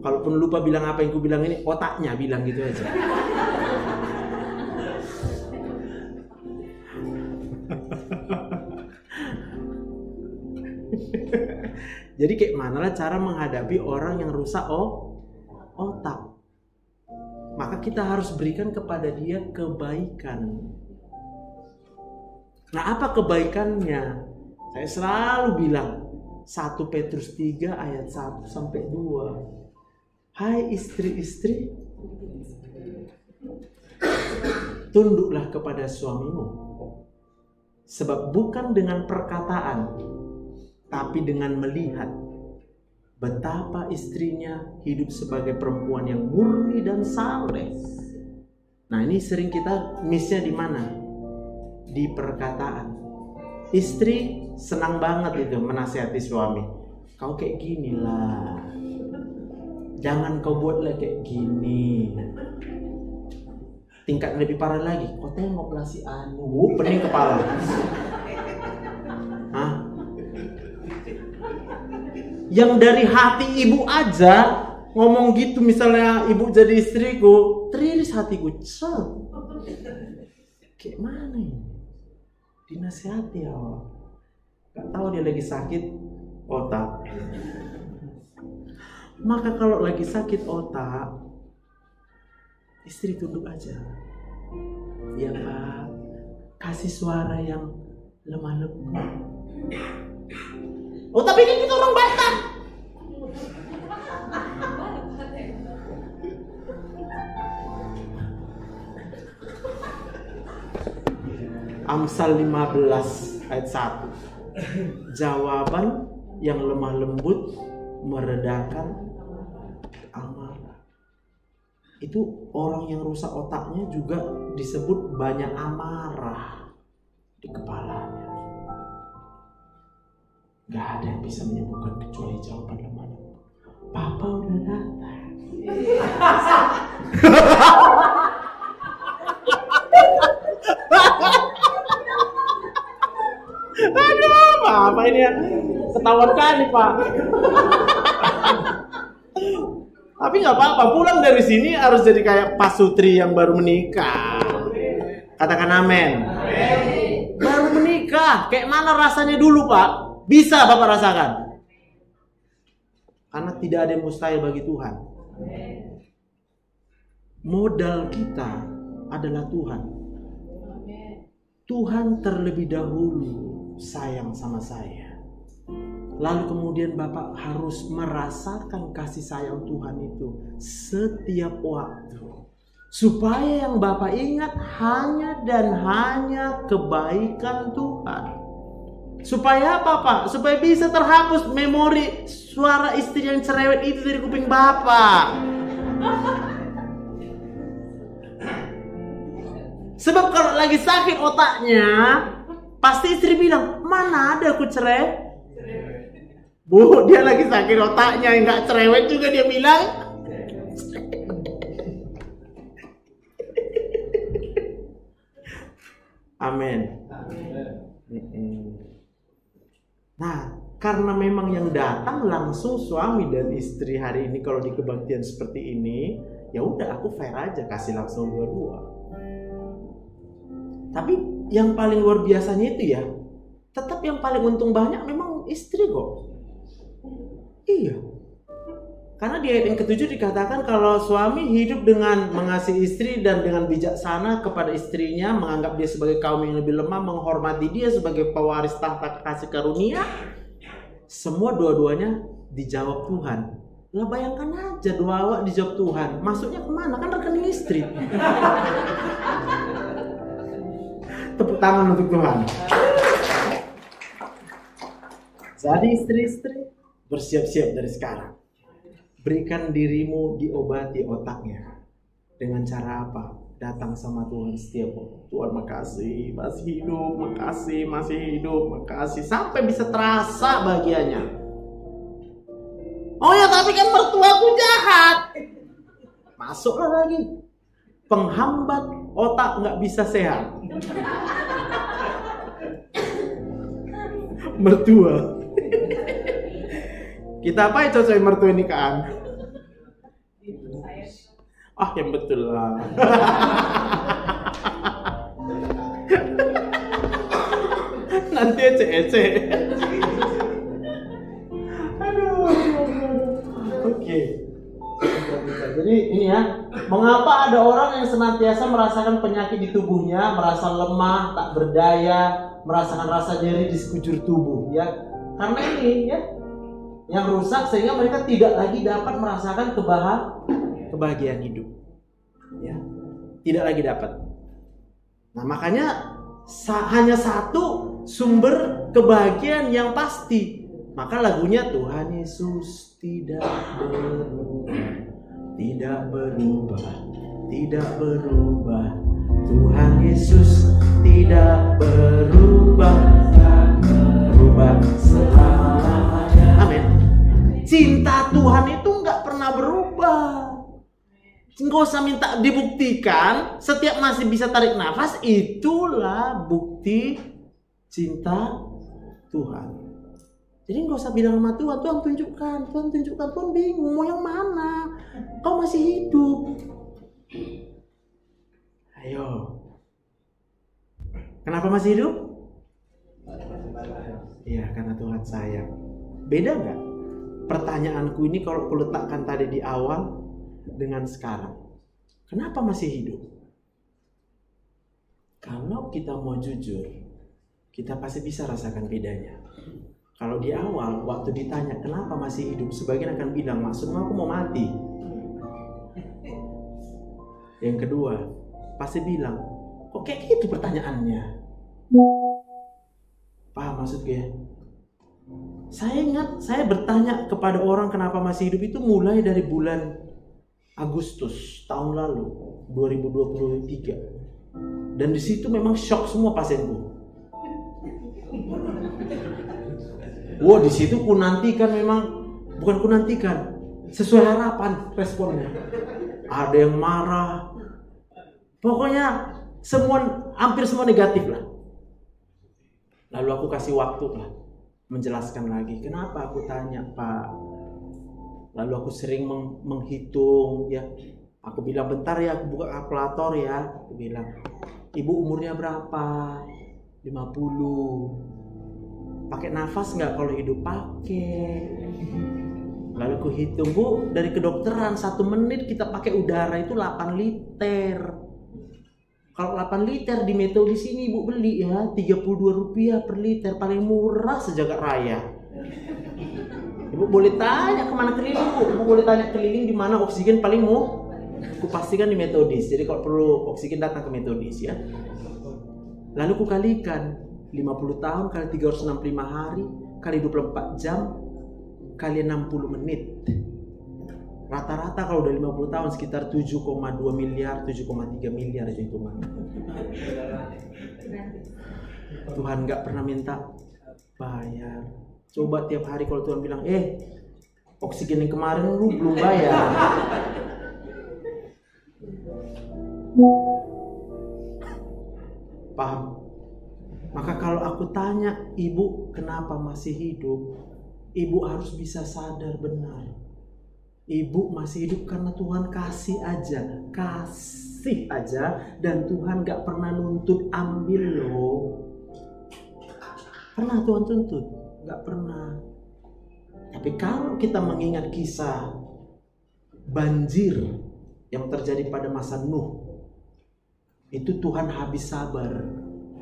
Kalaupun lupa bilang apa yang ku bilang ini, otaknya bilang gitu aja. Jadi kayak mana lah cara menghadapi orang yang rusak otak. Maka kita harus berikan kepada dia kebaikan. Nah, apa kebaikannya? Saya selalu bilang 1 Petrus 3 ayat 1 sampai 2. Hai istri-istri, tunduklah kepada suamimu, sebab bukan dengan perkataan, tapi dengan melihat betapa istrinya hidup sebagai perempuan yang murni dan saleh. Nah, ini sering kita missnya di mana? Di perkataan. Istri senang banget itu menasihati suami. Kau kayak gini lah, jangan kau buatlah kayak gini. Tingkat lebih parah lagi, kau tengoklah si Anu, pening kepala. Hah? Yang dari hati ibu aja ngomong gitu, misalnya ibu jadi istriku, teriris hatiku, kayak mana ini? Dinasihati ya Allah. Gak tahu dia lagi sakit otak. Maka kalau lagi sakit otak, istri tunduk aja. Ya Pak, kasih suara yang lemah lembut. Oh tapi kan kita orang Batak. Amsal 15 ayat 1. Jawaban yang lemah lembut meredakan amarah. Itu orang yang rusak otaknya juga disebut banyak amarah di kepalanya. Gak ada yang bisa menyembuhkan kecuali jawaban lemah lembut. Papa udah datang. Aduh, apa ini ya? Ketahuan kali Pak. Tapi nggak apa-apa, pulang dari sini harus jadi kayak Pak Sutri yang baru menikah. Katakan amin. Baru menikah, kayak mana rasanya dulu Pak? Bisa Bapak rasakan. Karena tidak ada yang mustahil bagi Tuhan. Modal kita adalah Tuhan. Tuhan terlebih dahulu sayang sama saya. Lalu kemudian Bapak harus merasakan kasih sayang Tuhan itu setiap waktu. Supaya yang Bapak ingat hanya dan hanya kebaikan Tuhan. Supaya apa Pak? Supaya bisa terhapus memori suara istri yang cerewet itu dari kuping Bapak. Sebab kalau lagi sakit otaknya, pasti istri bilang, mana ada aku cerewet? Bu, dia lagi sakit otaknya, nggak cerewet juga dia bilang. Amin. Nah, karena memang yang datang langsung suami dan istri hari ini kalau di kebaktian seperti ini, ya udah aku fair aja kasih langsung 2-2. Tapi yang paling luar biasanya itu ya, tetap yang paling untung banyak memang istri kok. Iya. Karena di ayat yang ke-7 dikatakan kalau suami hidup dengan mengasihi istri dan dengan bijaksana kepada istrinya, menganggap dia sebagai kaum yang lebih lemah, menghormati dia sebagai pewaris tahta kasih karunia, semua dua-duanya dijawab Tuhan. Lah bayangkan aja doa dijawab Tuhan, masuknya kemana? Kan rekening istri. Tepuk tangan untuk Tuhan. Jadi istri-istri, bersiap-siap dari sekarang. Berikan dirimu diobati otaknya. Dengan cara apa? Datang sama Tuhan setiap waktu. Tuhan makasih, masih hidup, makasih, masih hidup, makasih. Sampai bisa terasa bahagianya. Oh ya, tapi kan mertuaku jahat. Masuklah lagi. Penghambat otak nggak bisa sehat. Mertua. Kita apa ya cocok mertua nikahan? Ah yang betul lah. Nanti ece-ece. Aduh. Oke. Jadi ini ya, mengapa ada orang yang senantiasa merasakan penyakit di tubuhnya, merasa lemah, tak berdaya, merasakan rasa nyeri di sekujur tubuh, ya? Karena ini ya, yang rusak sehingga mereka tidak lagi dapat merasakan kebahagiaan hidup, ya, tidak lagi dapat. Nah makanya hanya satu sumber kebahagiaan yang pasti. Maka lagunya Tuhan Yesus tidak berubah, tidak berubah. Tuhan Yesus tidak berubah selama-lamanya. Amin. Cinta Tuhan itu nggak pernah berubah. Nggak usah minta dibuktikan. Setiap masih bisa tarik nafas, itulah bukti cinta Tuhan. Jadi nggak usah bilang sama Tuhan, Tuhan tunjukkan, Tuhan bingung mau yang mana. Kau masih hidup. Ayo. Kenapa masih hidup? Iya, karena Tuhan sayang. Beda nggak? Pertanyaanku ini kalau aku letakkan tadi di awal dengan sekarang. Kenapa masih hidup? Kalau kita mau jujur, kita pasti bisa rasakan bedanya. Kalau di awal, waktu ditanya kenapa masih hidup, sebagian akan bilang, maksudnya aku mau mati. Yang kedua, pasti bilang, kok kayak gitu pertanyaannya? Paham maksudnya? Saya ingat, saya bertanya kepada orang kenapa masih hidup itu mulai dari bulan Agustus tahun lalu, 2023. Dan di situ memang shock semua pasienku. Wah, di situ bukan sesuai harapan responnya. Ada yang marah. Pokoknya hampir semua negatif lah. Lalu aku kasih waktu lah menjelaskan lagi. Kenapa aku tanya, Pak? Lalu aku sering menghitung ya. Aku bilang bentar ya, aku buka kalkulator ya. Aku bilang, Ibu umurnya berapa? 50. Pakai nafas nggak kalau hidup? Pakai. Lalu aku hitung, Bu, dari kedokteran 1 menit kita pakai udara itu 8 liter. Kalau 8 liter di Metodis ini Ibu beli ya Rp32 per liter, paling murah sejagat raya. Ibu boleh tanya kemana keliling, Bu. Ibu boleh tanya keliling di mana oksigen paling murah. Aku pastikan di Metodis. Jadi kalau perlu oksigen datang ke Metodis ya. Lalu aku kalikan 50 tahun kali 365 hari kali 24 jam kali 60 menit. Rata-rata kalau udah 50 tahun sekitar 7,2 miliar, 7,3 miliar aja hitungan. Tuhan gak pernah minta bayar. Coba tiap hari kalau Tuhan bilang, oksigen yang kemarin lu belum bayar. Paham? Maka kalau aku tanya, Ibu kenapa masih hidup? Ibu harus bisa sadar benar. Ibu masih hidup karena Tuhan kasih aja, dan Tuhan gak pernah nuntut ambil loh. Pernah Tuhan tuntut? Gak pernah. Tapi kalau kita mengingat kisah banjir yang terjadi pada masa Nuh, itu Tuhan habis sabar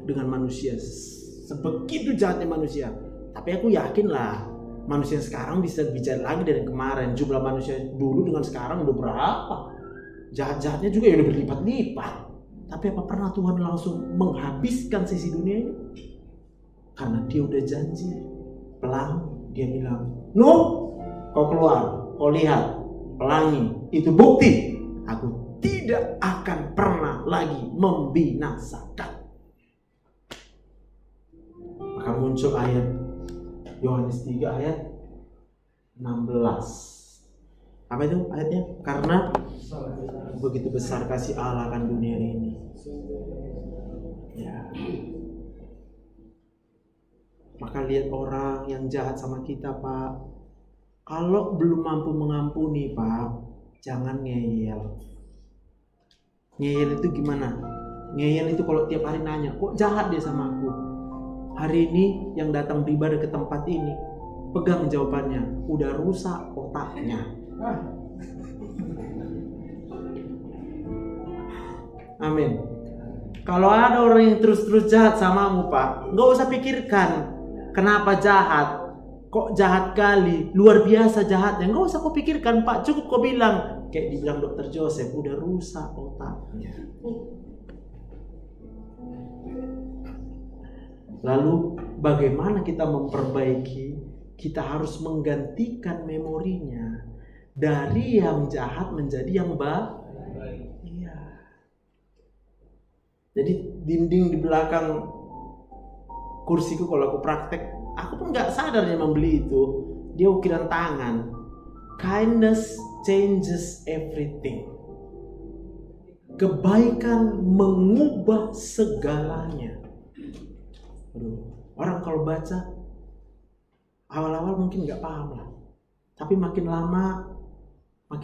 dengan manusia. Sebegitu jahatnya manusia. Tapi aku yakin lah, manusia sekarang bisa bicara lagi dari kemarin. Jumlah manusia dulu dengan sekarang udah berapa? Jahat-jahatnya juga ya udah berlipat-lipat. Tapi apa pernah Tuhan langsung menghabiskan sisi dunia ini? Karena dia udah janji. Pelang, dia bilang, Nuh, kau keluar, kau lihat, pelangi, itu bukti. Aku tidak akan pernah lagi membinasakan. Maka muncul ayat Yohanes 3 ayat 16. Apa itu ayatnya? Karena begitu besar kasih Allah akan dunia ini. Ya. Maka lihat orang yang jahat sama kita, Pak. Kalau belum mampu mengampuni, Pak, jangan ngeyel. Ngeyel itu gimana? Ngeyel itu kalau tiap hari nanya, kok jahat dia sama aku? Hari ini yang datang beribadah ke tempat ini, pegang jawabannya, udah rusak otaknya. Amin. Kalau ada orang yang terus-terus jahat samamu, Pak, nggak usah pikirkan kenapa jahat, kok jahat kali, luar biasa jahatnya. Nggak usah kau pikirkan, Pak, cukup kau bilang, kayak dibilang Dr. Joseph, udah rusak otaknya. Lalu bagaimana kita memperbaiki? Kita harus menggantikan memorinya dari yang jahat menjadi yang baik. Iya. Jadi dinding di belakang kursiku kalau aku praktek, aku pun nggak sadar dia membeli itu. Dia ukiran tangan. Kindness changes everything. Kebaikan mengubah segalanya. Aduh, orang kalau baca awal-awal mungkin nggak paham lah, tapi makin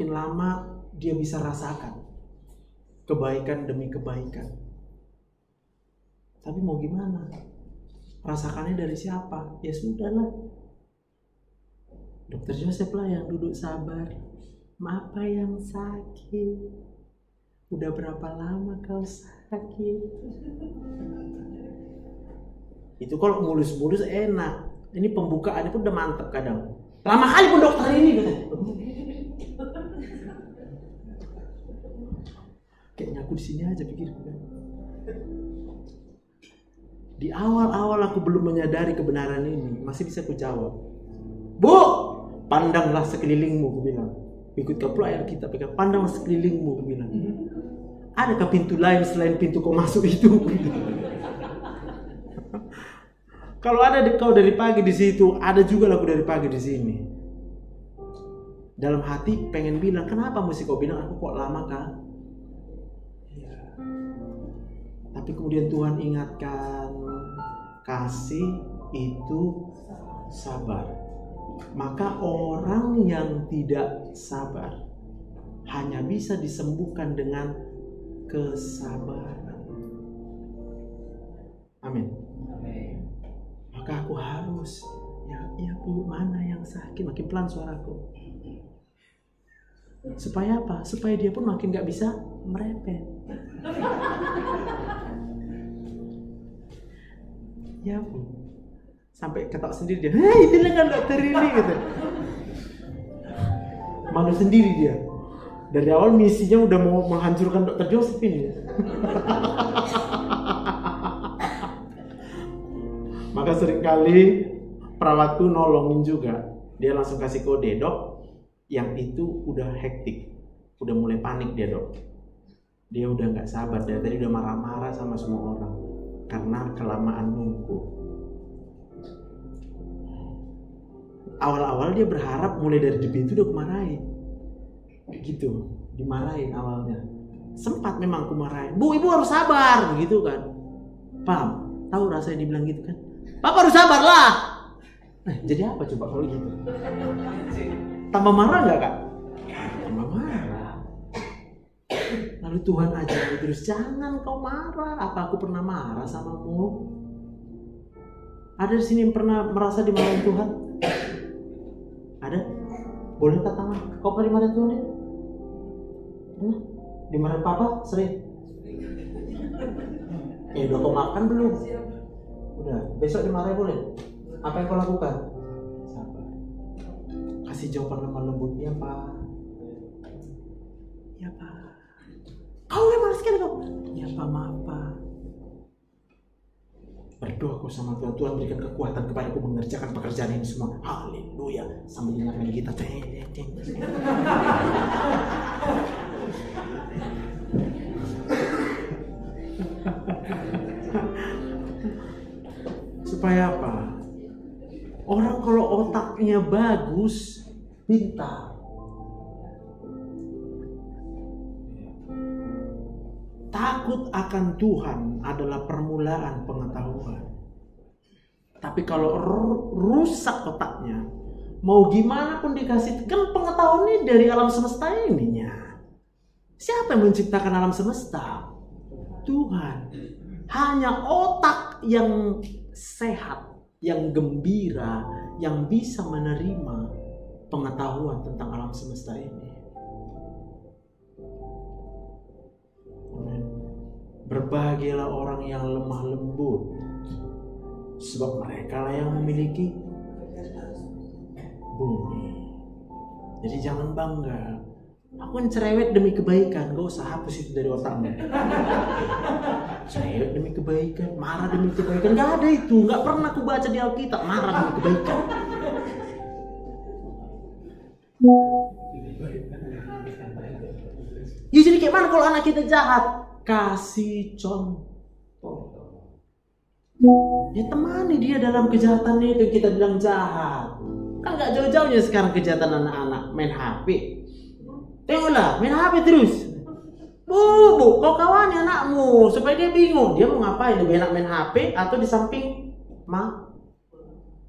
lama dia bisa rasakan kebaikan demi kebaikan. Tapi mau gimana? Rasakannya dari siapa? Ya sudahlah, Dr. Joseph lah yang duduk sabar. Apa yang sakit? Udah berapa lama kau sakit? Itu kalau mulus-mulus enak. Ini pembukaannya pun udah mantep kadang. Lama kali pun dokter ini kayaknya aku di sini aja pikirku. Di awal-awal aku belum menyadari kebenaran ini, masih bisa ku jawab. Bu, pandanglah sekelilingmu, aku bilang. Ikut ke ayat kita, pandanglah sekelilingmu, aku bilang. Adakah pintu lain selain pintu kau masuk itu? Kalau ada kau dari pagi di situ, ada juga aku dari pagi di sini. Dalam hati pengen bilang, kenapa mesti kau bilang aku kok lama kah? Ya. Tapi kemudian Tuhan ingatkan, kasih itu sabar. Maka orang yang tidak sabar hanya bisa disembuhkan dengan kesabaran. Amin. Maka aku harus, ya Bu, mana yang sakit? Makin pelan suaraku. Supaya apa? Supaya dia pun makin gak bisa merepet. Ya Bu. Sampai ketok sendiri dia. Hei, itu kan dokter ini gitu. Malu sendiri dia. Dari awal misinya udah mau menghancurkan Dr. Joseph ini. Maka seringkali perawatku nolongin juga. Dia langsung kasih kode, Dok, yang itu udah hektik. Udah mulai panik dia, Dok. Dia udah gak sabar, dari tadi udah marah-marah sama semua orang. Karena kelamaan nunggu. Awal-awal dia berharap mulai dari di pintu udah kumarahin. Gitu, dimarahin awalnya. Sempat memang kumarahin. Bu, ibu harus sabar, gitu kan. Paham? Tahu rasanya dibilang gitu kan? Papa harus sabar lah. Nah, jadi apa coba kalau gitu? Tambah marah nggak, Kak? tambah marah. Lalu Tuhan ajar terus, jangan kau marah. Apa aku pernah marah samamu? Ada di sini yang pernah merasa dimarahin Tuhan? Ada? Boleh kata tangan. Kau pernah dimarahin Tuhan? Pernah? Dimarahin papa? Sering? Udah kau makan belum? Udah. Besok dimarahin boleh? Apa yang kau lakukan? Sabar. Kasih jawaban lemah lembut. Ya Pak. Ya Pak. Kau marah sekali kau. Ya Pak, maaf Pak. Berdoa kau sama Tuhan, Tuhan berikan kekuatan kepadaku mengerjakan pekerjaan ini semua. Haleluya. Sambil dengarkan kita. Supaya apa? Orang kalau otaknya bagus, pintar. Takut akan Tuhan adalah permulaan pengetahuan. Tapi kalau rusak otaknya, mau gimana pun dikasih, kan pengetahuan ini dari alam semesta ininya. Siapa yang menciptakan alam semesta? Tuhan. Hanya otak yang sehat, yang gembira, yang bisa menerima pengetahuan tentang alam semesta ini. Berbahagialah orang yang lemah lembut, sebab mereka lah yang memiliki bumi. Jadi jangan bangga. Aku kan cerewet demi kebaikan, gak usah hapus itu dari otakmu. Cerewet demi kebaikan, marah demi kebaikan, gak ada itu. Gak pernah aku baca di Alkitab marah demi kebaikan. Ya jadi kayak mana kalau anak kita jahat? Kasih contoh. Ya temani dia dalam kejahatan itu, kita bilang jahat. Kan gak jauh-jauhnya sekarang kejahatan anak-anak main HP. Tengoklah, main HP terus. Bu, kau kawani anakmu supaya dia bingung. Dia mau ngapain? Lebih enak main HP atau di samping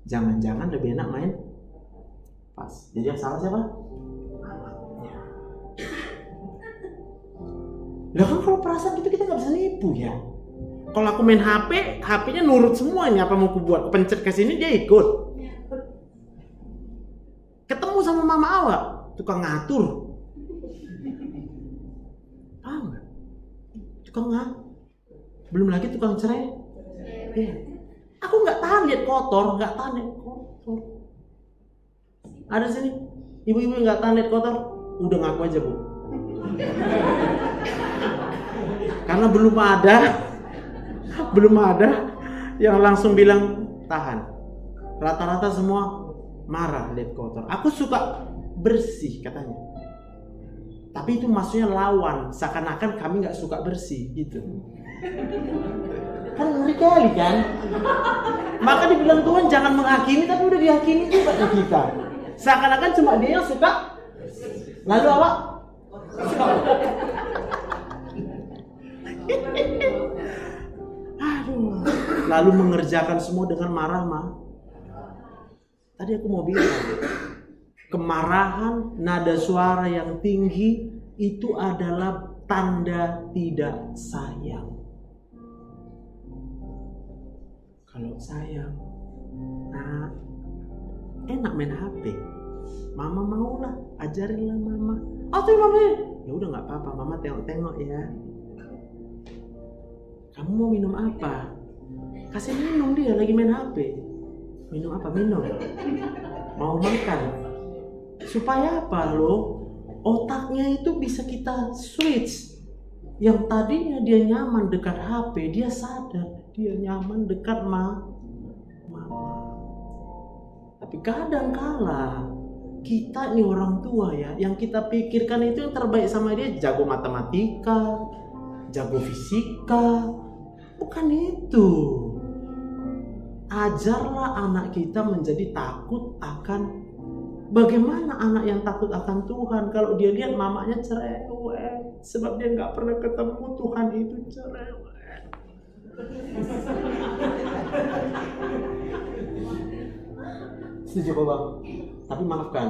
jangan-jangan lebih enak main pas. Jadi yang salah siapa? Lah kan kalau perasaan gitu kita nggak bisa nipu ya. Kalau aku main HP, HP-nya nurut semua ini apa mau aku buat. Pencet ke sini dia ikut. Ketemu sama mama awak, tukang ngatur. Paham nggak? Tukang ngatur. Belum lagi tukang cerai. Ya. Aku nggak tahan lihat kotor, nggak tahan lihat kotor. Ada sini ibu-ibu nggak tahan lihat kotor, udah ngaku aja bu. Karena belum ada yang langsung bilang tahan. Rata-rata semua marah lihat kotor. Aku suka bersih katanya. Tapi itu maksudnya lawan, seakan-akan kami nggak suka bersih gitu. Kan ngeri kali kan? Maka dibilang Tuhan jangan menghakimi, tapi udah dihakimi juga kita. Seakan-akan cuma dia yang suka. Lalu awak aduh, lalu mengerjakan semua dengan marah mah. Tadi aku mau bilang, kemarahan, nada suara yang tinggi itu adalah tanda tidak sayang. Kalau sayang, nah, enak main HP. Mama maulah, ajarinlah mama. Atau mama, ya udah nggak apa-apa, mama tengok-tengok ya. Kamu mau minum apa? Kasih minum dia lagi main HP. Minum apa? Minum. Mau makan. Supaya apa lo? Otaknya itu bisa kita switch. Yang tadinya dia nyaman dekat HP, dia sadar dia nyaman dekat mama. Tapi kadang kala kita ini orang tua ya, yang kita pikirkan itu yang terbaik sama dia, jago matematika, jago fisika. Bukan itu. Ajarlah anak kita menjadi takut akan. Bagaimana anak yang takut akan Tuhan kalau dia lihat mamanya cerewet, sebab dia nggak pernah ketemu Tuhan itu cerewet. Setuju Bang? Tapi maafkan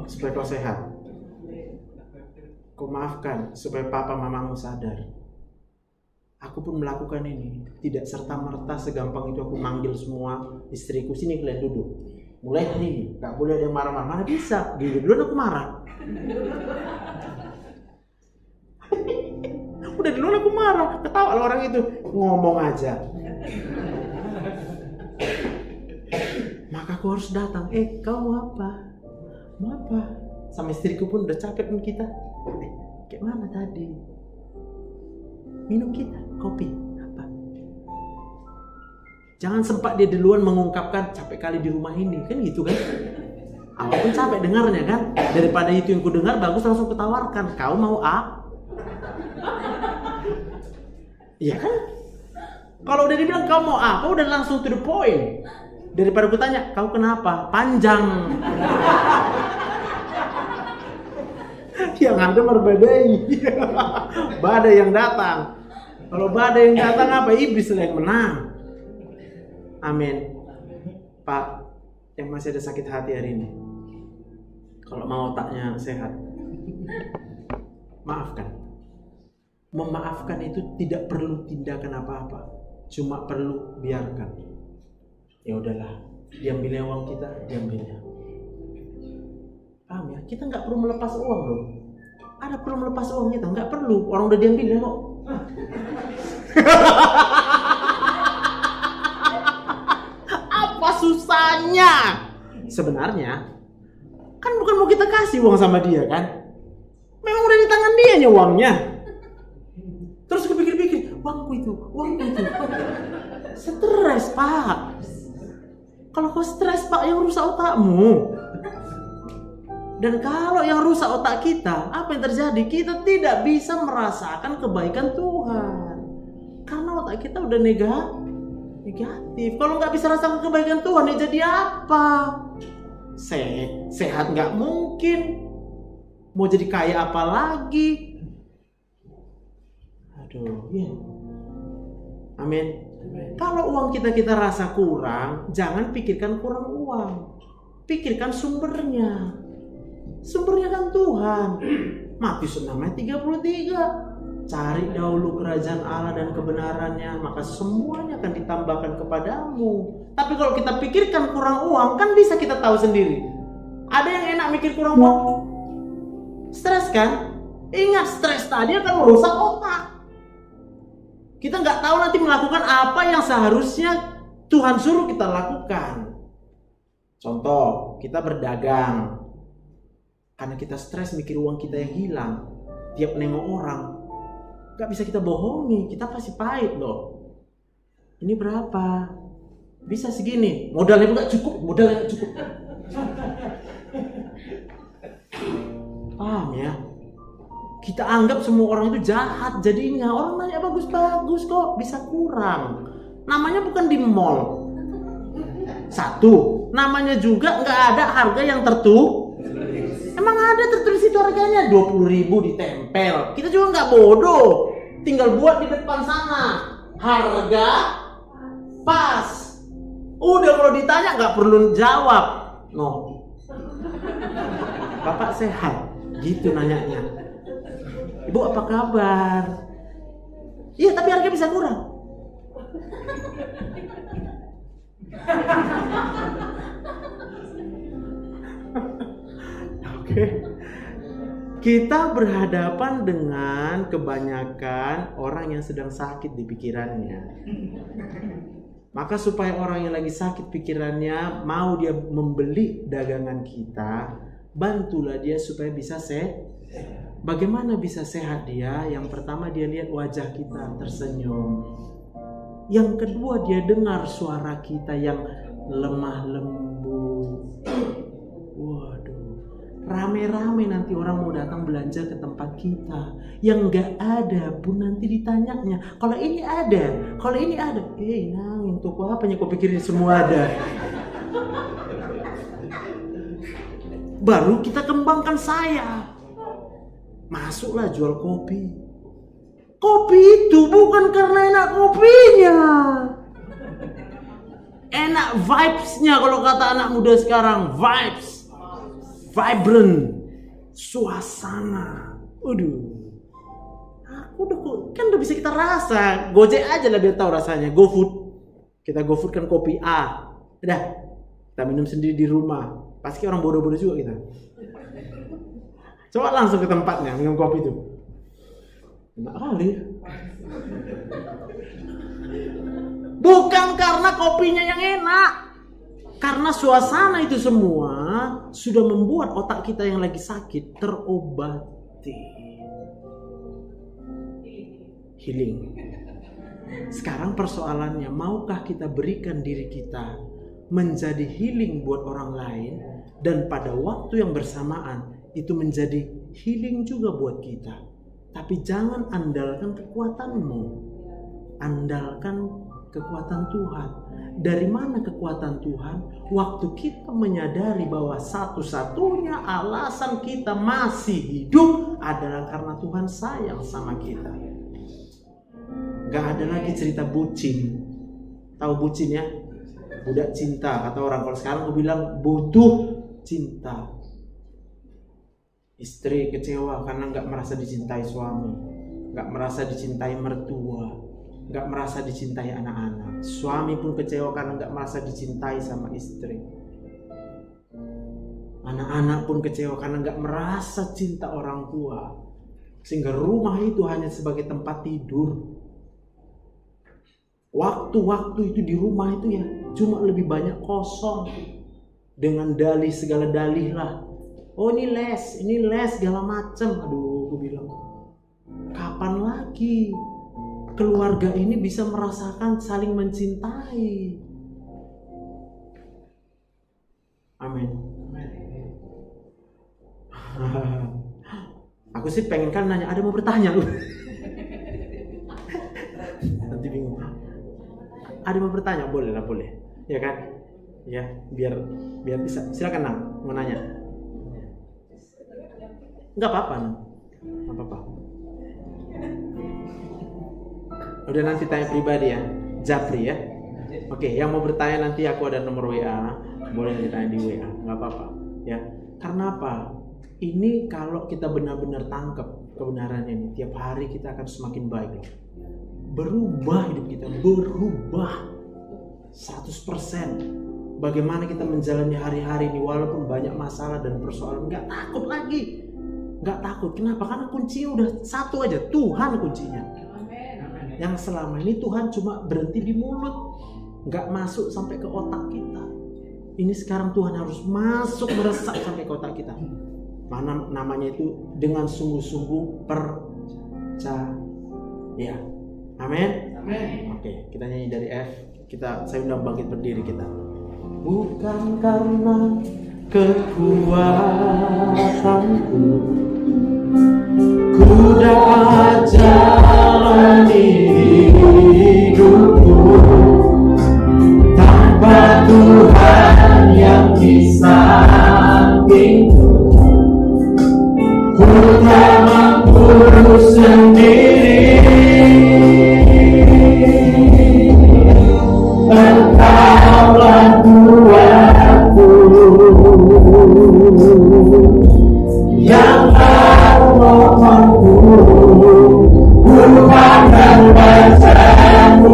supaya kau sehat. kau maafkan supaya papa mamamu sadar. Aku pun melakukan ini. Tidak serta-merta segampang itu aku manggil semua istriku, sini kalian duduk. Mulai hari ini, gak boleh ada yang marah-marah. Mana bisa, duluan aku marah. Udah duluan aku marah. Ketawa orang itu, ngomong aja. Maka aku harus datang. Kau mau apa? Mau apa? Sama istriku pun udah capek pun kita. Kayak mana tadi? Minum kita, kopi, apa? Jangan sempat dia duluan mengungkapkan capek kali di rumah ini, kan gitu kan? Aku pun capek dengarnya kan. Daripada itu yang ku dengar, bagus langsung ketawarkan. Kau mau A? Iya kan? Kalau udah dibilang kau mau apa, udah langsung to the point. Daripada ku tanya, kau kenapa? Panjang. Yang ada berbadai. Badai yang datang. Kalau badai yang datang apa? Iblis yang menang. Amin. Pak, yang masih ada sakit hati hari ini, kalau mau otaknya sehat, maafkan. Memaafkan itu tidak perlu tindakan apa-apa, cuma perlu biarkan. Ya udahlah, diambilnya uang kita, diambilnya. Paham ya? Kita nggak perlu melepas uang loh. Ada perlu melepas uang kita? Nggak perlu. Orang udah diambilnya kok. Apa susahnya? Sebenarnya kan bukan mau kita kasih uang sama dia kan? Memang udah di tangan dia nya uangnya. Terus kepikir-pikir, uangku itu. Stres Pak. Kalau kau stres Pak, yang rusak otakmu. Dan kalau yang rusak otak kita, apa yang terjadi? Kita tidak bisa merasakan kebaikan Tuhan. Karena otak kita udah negatif. Kalau nggak bisa rasakan kebaikan Tuhan, ya jadi apa? Sehat nggak mungkin. Mau jadi kaya apa lagi? Aduh, ya. Amin. Kalau uang kita rasa kurang, jangan pikirkan kurang uang. Pikirkan sumbernya. Sumbernya kan Tuhan. Matius 6 ayat 33. Cari dahulu kerajaan Allah dan kebenarannya, maka semuanya akan ditambahkan kepadamu. Tapi kalau kita pikirkan kurang uang, kan bisa kita tahu sendiri. Ada yang enak mikir kurang uang? Stres kan? Ingat, stres tadi akan merusak otak. Kita nggak tahu nanti melakukan apa yang seharusnya Tuhan suruh kita lakukan. Contoh, kita berdagang. Karena kita stres mikir uang kita yang hilang. Tiap nengok orang, gak bisa kita bohongi. Kita pasti pahit loh. Ini berapa? Bisa segini. Modalnya gak cukup. Paham ya? Kita anggap semua orang itu jahat jadinya. Orang nanya bagus-bagus kok, bisa kurang. Namanya bukan di mall. Satu, namanya juga gak ada harga yang tertulis. Emang ada tertulis itu harganya 20.000 ditempel. Kita juga nggak bodoh. Tinggal buat di depan sana. Harga pas. Udah kalau ditanya nggak perlu jawab. No. Bapak sehat? Gitu nanyanya. Ibu apa kabar? Iya tapi harga bisa kurang. Kita berhadapan dengan kebanyakan orang yang sedang sakit di pikirannya. Maka supaya orang yang lagi sakit pikirannya mau dia membeli dagangan kita, bantulah dia supaya bisa sehat. Bagaimana bisa sehat dia? Yang pertama dia lihat wajah kita tersenyum. Yang kedua dia dengar suara kita yang lemah lembut. Waduh. Rame-rame nanti orang mau datang belanja ke tempat kita. Yang gak ada pun nanti ditanyanya, kalau ini ada, kalau ini ada. Nang, untuk apanya kau pikirin semua ada? Baru kita kembangkan saya. Masuklah jual kopi. Kopi itu bukan karena enak kopinya. Enak vibes-nya kalau kata anak muda sekarang, vibes. Vibrant, suasana, Aku udah bisa kita rasa. Gojek aja lah biar tahu rasanya. GoFood. Kita GoFood kan kopi A. Udah. Kita minum sendiri di rumah. Pasti orang bodoh-bodoh juga kita. Coba langsung ke tempatnya minum kopi itu. Enak kali. Bukan karena kopinya yang enak. Karena suasana itu semua sudah membuat otak kita yang lagi sakit terobati. Healing. Sekarang persoalannya, maukah kita berikan diri kita menjadi healing buat orang lain, dan pada waktu yang bersamaan itu menjadi healing juga buat kita. Tapi jangan andalkan kekuatanmu, andalkan kekuatan Tuhan. Dari mana kekuatan Tuhan? Waktu kita menyadari bahwa satu-satunya alasan kita masih hidup adalah karena Tuhan sayang sama kita. Gak ada lagi cerita bucin. Tahu bucin ya? Budak cinta kata orang. Kalau sekarang gue bilang butuh cinta. Istri kecewa karena gak merasa dicintai suami, gak merasa dicintai mertua, gak merasa dicintai anak-anak. Suami pun kecewa karena gak merasa dicintai sama istri. Anak-anak pun kecewa karena gak merasa cinta orang tua. Sehingga rumah itu hanya sebagai tempat tidur. Waktu-waktu itu di rumah itu ya cuma lebih banyak kosong. Dengan dalih segala dalih lah. Oh ini les segala macam. Aduh, gue bilang, kapan lagi keluarga ini bisa merasakan saling mencintai? Amin. Aku sih pengen kan nanya, ada mau bertanya lu? Nanti bingung. Ada mau bertanya? Boleh lah, boleh. Ya kan? Ya, biar bisa. Silakan Nang, mau nanya. Enggak apa-apa, Nang. Enggak apa-apa. Udah nanti tanya pribadi ya. Japri ya. Oke, yang mau bertanya nanti aku ada nomor WA. Boleh ditanya di WA, enggak apa-apa. Ya. Karena apa? Ini kalau kita benar-benar tangkap kebenaran ini, tiap hari kita akan semakin baik loh. Berubah hidup kita, berubah 100%. Bagaimana kita menjalani hari-hari ini walaupun banyak masalah dan persoalan, nggak takut lagi, nggak takut. Kenapa? Karena kuncinya udah satu aja, Tuhan kuncinya. Yang selama ini Tuhan cuma berhenti di mulut, nggak masuk sampai ke otak kita. Ini sekarang Tuhan harus masuk meresap sampai ke otak kita. Mana namanya itu dengan sungguh-sungguh percaya. Amin. Amin. Oke, kita nyanyi dari F. Saya undang bangkit berdiri kita. Bukan karena kekuatanku, ku dapat jalani hidupku tanpa Tuhan yang di sampingku. Ku tak mampu sendiri. Engkaulah kuatku yang menolongku, bukan dan bacamu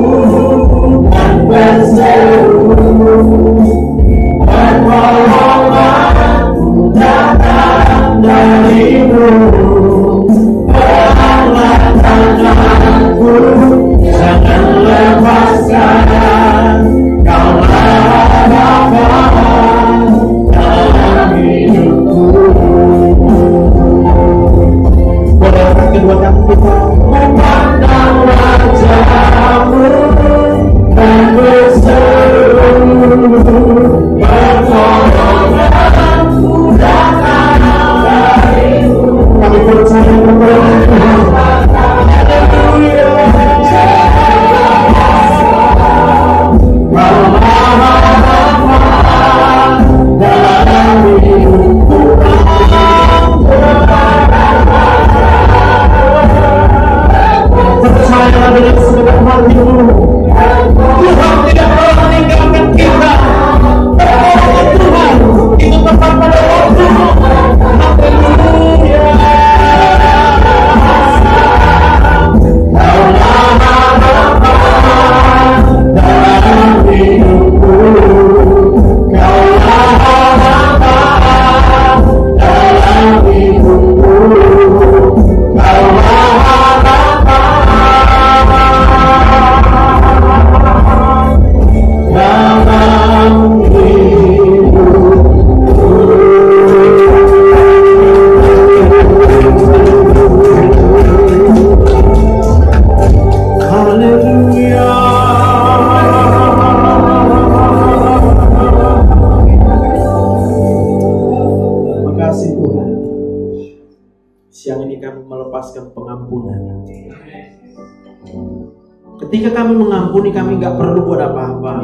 Ketika kami mengampuni, kami nggak perlu buat apa-apa.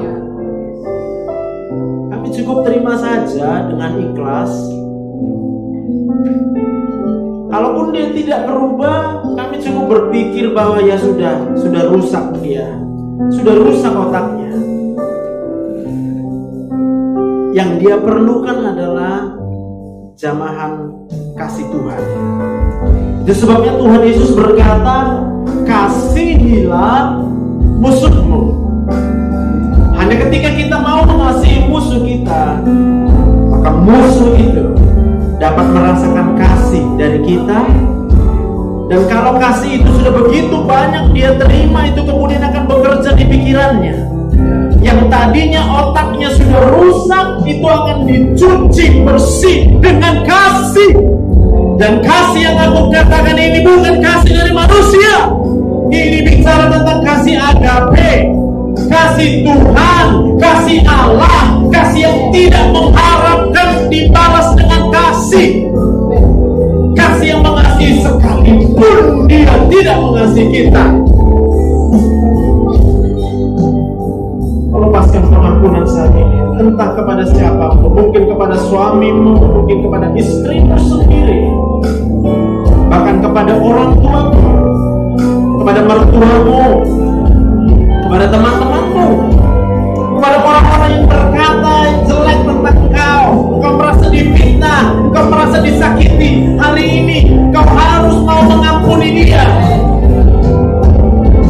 Kami cukup terima saja dengan ikhlas. Kalaupun dia tidak berubah, kami cukup berpikir bahwa ya sudah rusak dia, sudah rusak otaknya. Yang dia perlukan adalah jamahan kasih Tuhan. Itu sebabnya Tuhan Yesus berkata, kasihilah musuhmu. Hanya ketika kita mau mengasihi musuh kita, maka musuh itu dapat merasakan kasih dari kita. Dan kalau kasih itu sudah begitu banyak dia terima, itu kemudian akan bekerja di pikirannya. Yang tadinya otaknya sudah rusak, itu akan dicuci bersih dengan kasih. Dan kasih yang aku katakan ini bukan kasih dari manusia. Ini bicara tentang kasih agape, kasih Tuhan, kasih Allah, kasih yang tidak mengharapkan dibalas dengan kasih. Kasih yang mengasihi sekalipun dia tidak mengasihi kita. Lepaskan pengampunan saat ini, entah kepada siapapun, mungkin kepada suamimu, mungkin kepada istrimu sendiri, bahkan kepada orang tuamu, kepada mertuamu, kepada teman-temanmu, kepada orang-orang yang berkata jelek tentang engkau, engkau merasa difitnah, engkau merasa disakiti. Hari ini kau harus mau mengampuni dia,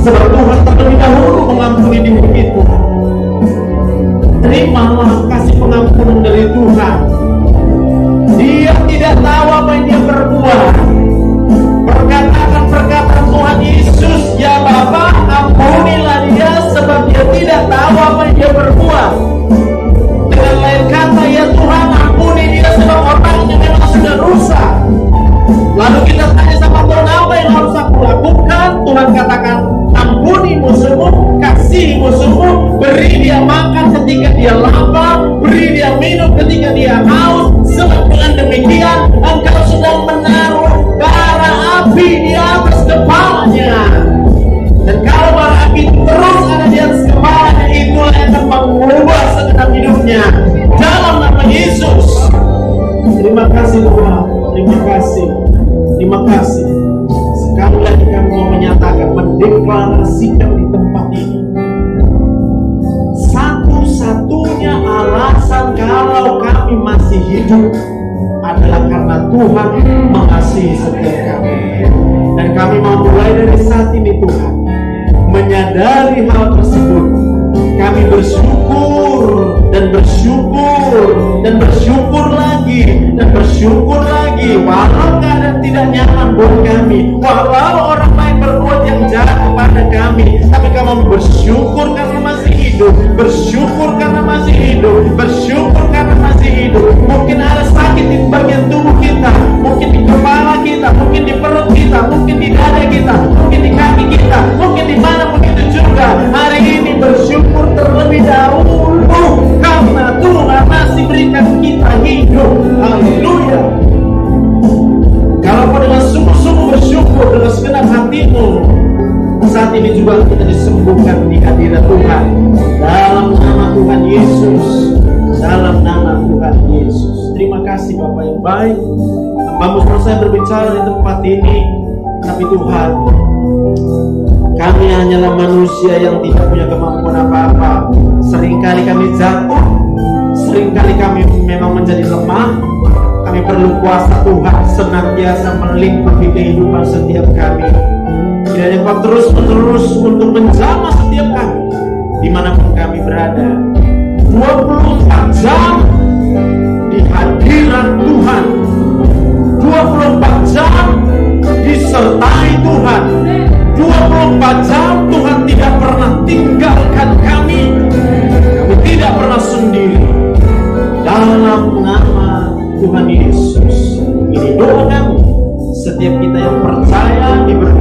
sebab Tuhan terlebih dahulu mengampuni diri itu. Terimalah kasih pengampunan dari Tuhan. Dia tidak tahu apa yang dia perbuat. Perkataan Tuhan Yesus, ya Bapa, ampunilah dia sebab dia tidak tahu apa yang dia perbuat. Dengan lain kata, ya Tuhan, ampuni dia sebab otaknya memang sudah rusak. Lalu kita tanya sama Tuhan, apa yang harus aku lakukan? Tuhan katakan, ampuni musuhmu, kasih musuhmu, beri dia makan ketika dia lapar, beri dia minum ketika dia haus. Sebab dengan demikian engkau sedang menaruh bara api di atas kepalanya. Dan kalau bara api terus ada di atas kepalanya, itulah yang akan mengubah segenap hidupnya. Dalam nama Yesus. Terima kasih Tuhan, terima kasih, terima kasih. Sekali lagi kami mau menyatakan, mendeklarasikan di tempat ini, satu-satunya alasan kalau kami masih hidup adalah karena Tuhan mengasihi setiap kami. Dan kami mau mulai dari saat ini Tuhan menyadari hal tersebut. Kami bersyukur dan bersyukur dan bersyukur lagi dan bersyukur lagi. Walau keadaan tidak nyaman buat kami, walau orang lain berbuat yang jahat kepada kami, tapi kami bersyukur karena masih hidup, bersyukur karena masih hidup, bersyukur karena masih hidup. Mungkin ada sakit di bagian tubuh kita, mungkin di kepala kita, mungkin di perut kita, mungkin di dada kita, mungkin di kaki kita, mungkin di mana begitu juga. Hari ini bersyukur terlebih dahulu karena Tuhan masih berikan kita hidup. Haleluya. Kalau kau dengan sungguh-sungguh bersyukur dengan segenap hatimu, saat ini juga kita disembuhkan di hadirat Tuhan. Dalam nama Tuhan Yesus, dalam nama Tuhan Yesus. Terima kasih Bapak yang baik. Hamba-Mu selesai berbicara di tempat ini, tapi Tuhan, kami hanyalah manusia yang tidak punya kemampuan apa-apa. Seringkali kami jatuh, seringkali kami memang menjadi lemah. Kami perlu kuasa Tuhan senantiasa melimpahi kehidupan setiap kami. Kiranya Kau terus-menerus untuk menjamah setiap kami dimanapun kami berada. 24 jam di hadirat Tuhan, 24 jam disertai Tuhan, 24 jam Tuhan tidak pernah tinggalkan kami. Kami tidak pernah sendiri. Dalam nama Tuhan Yesus, ini doa kami. Setiap kita yang percaya diberi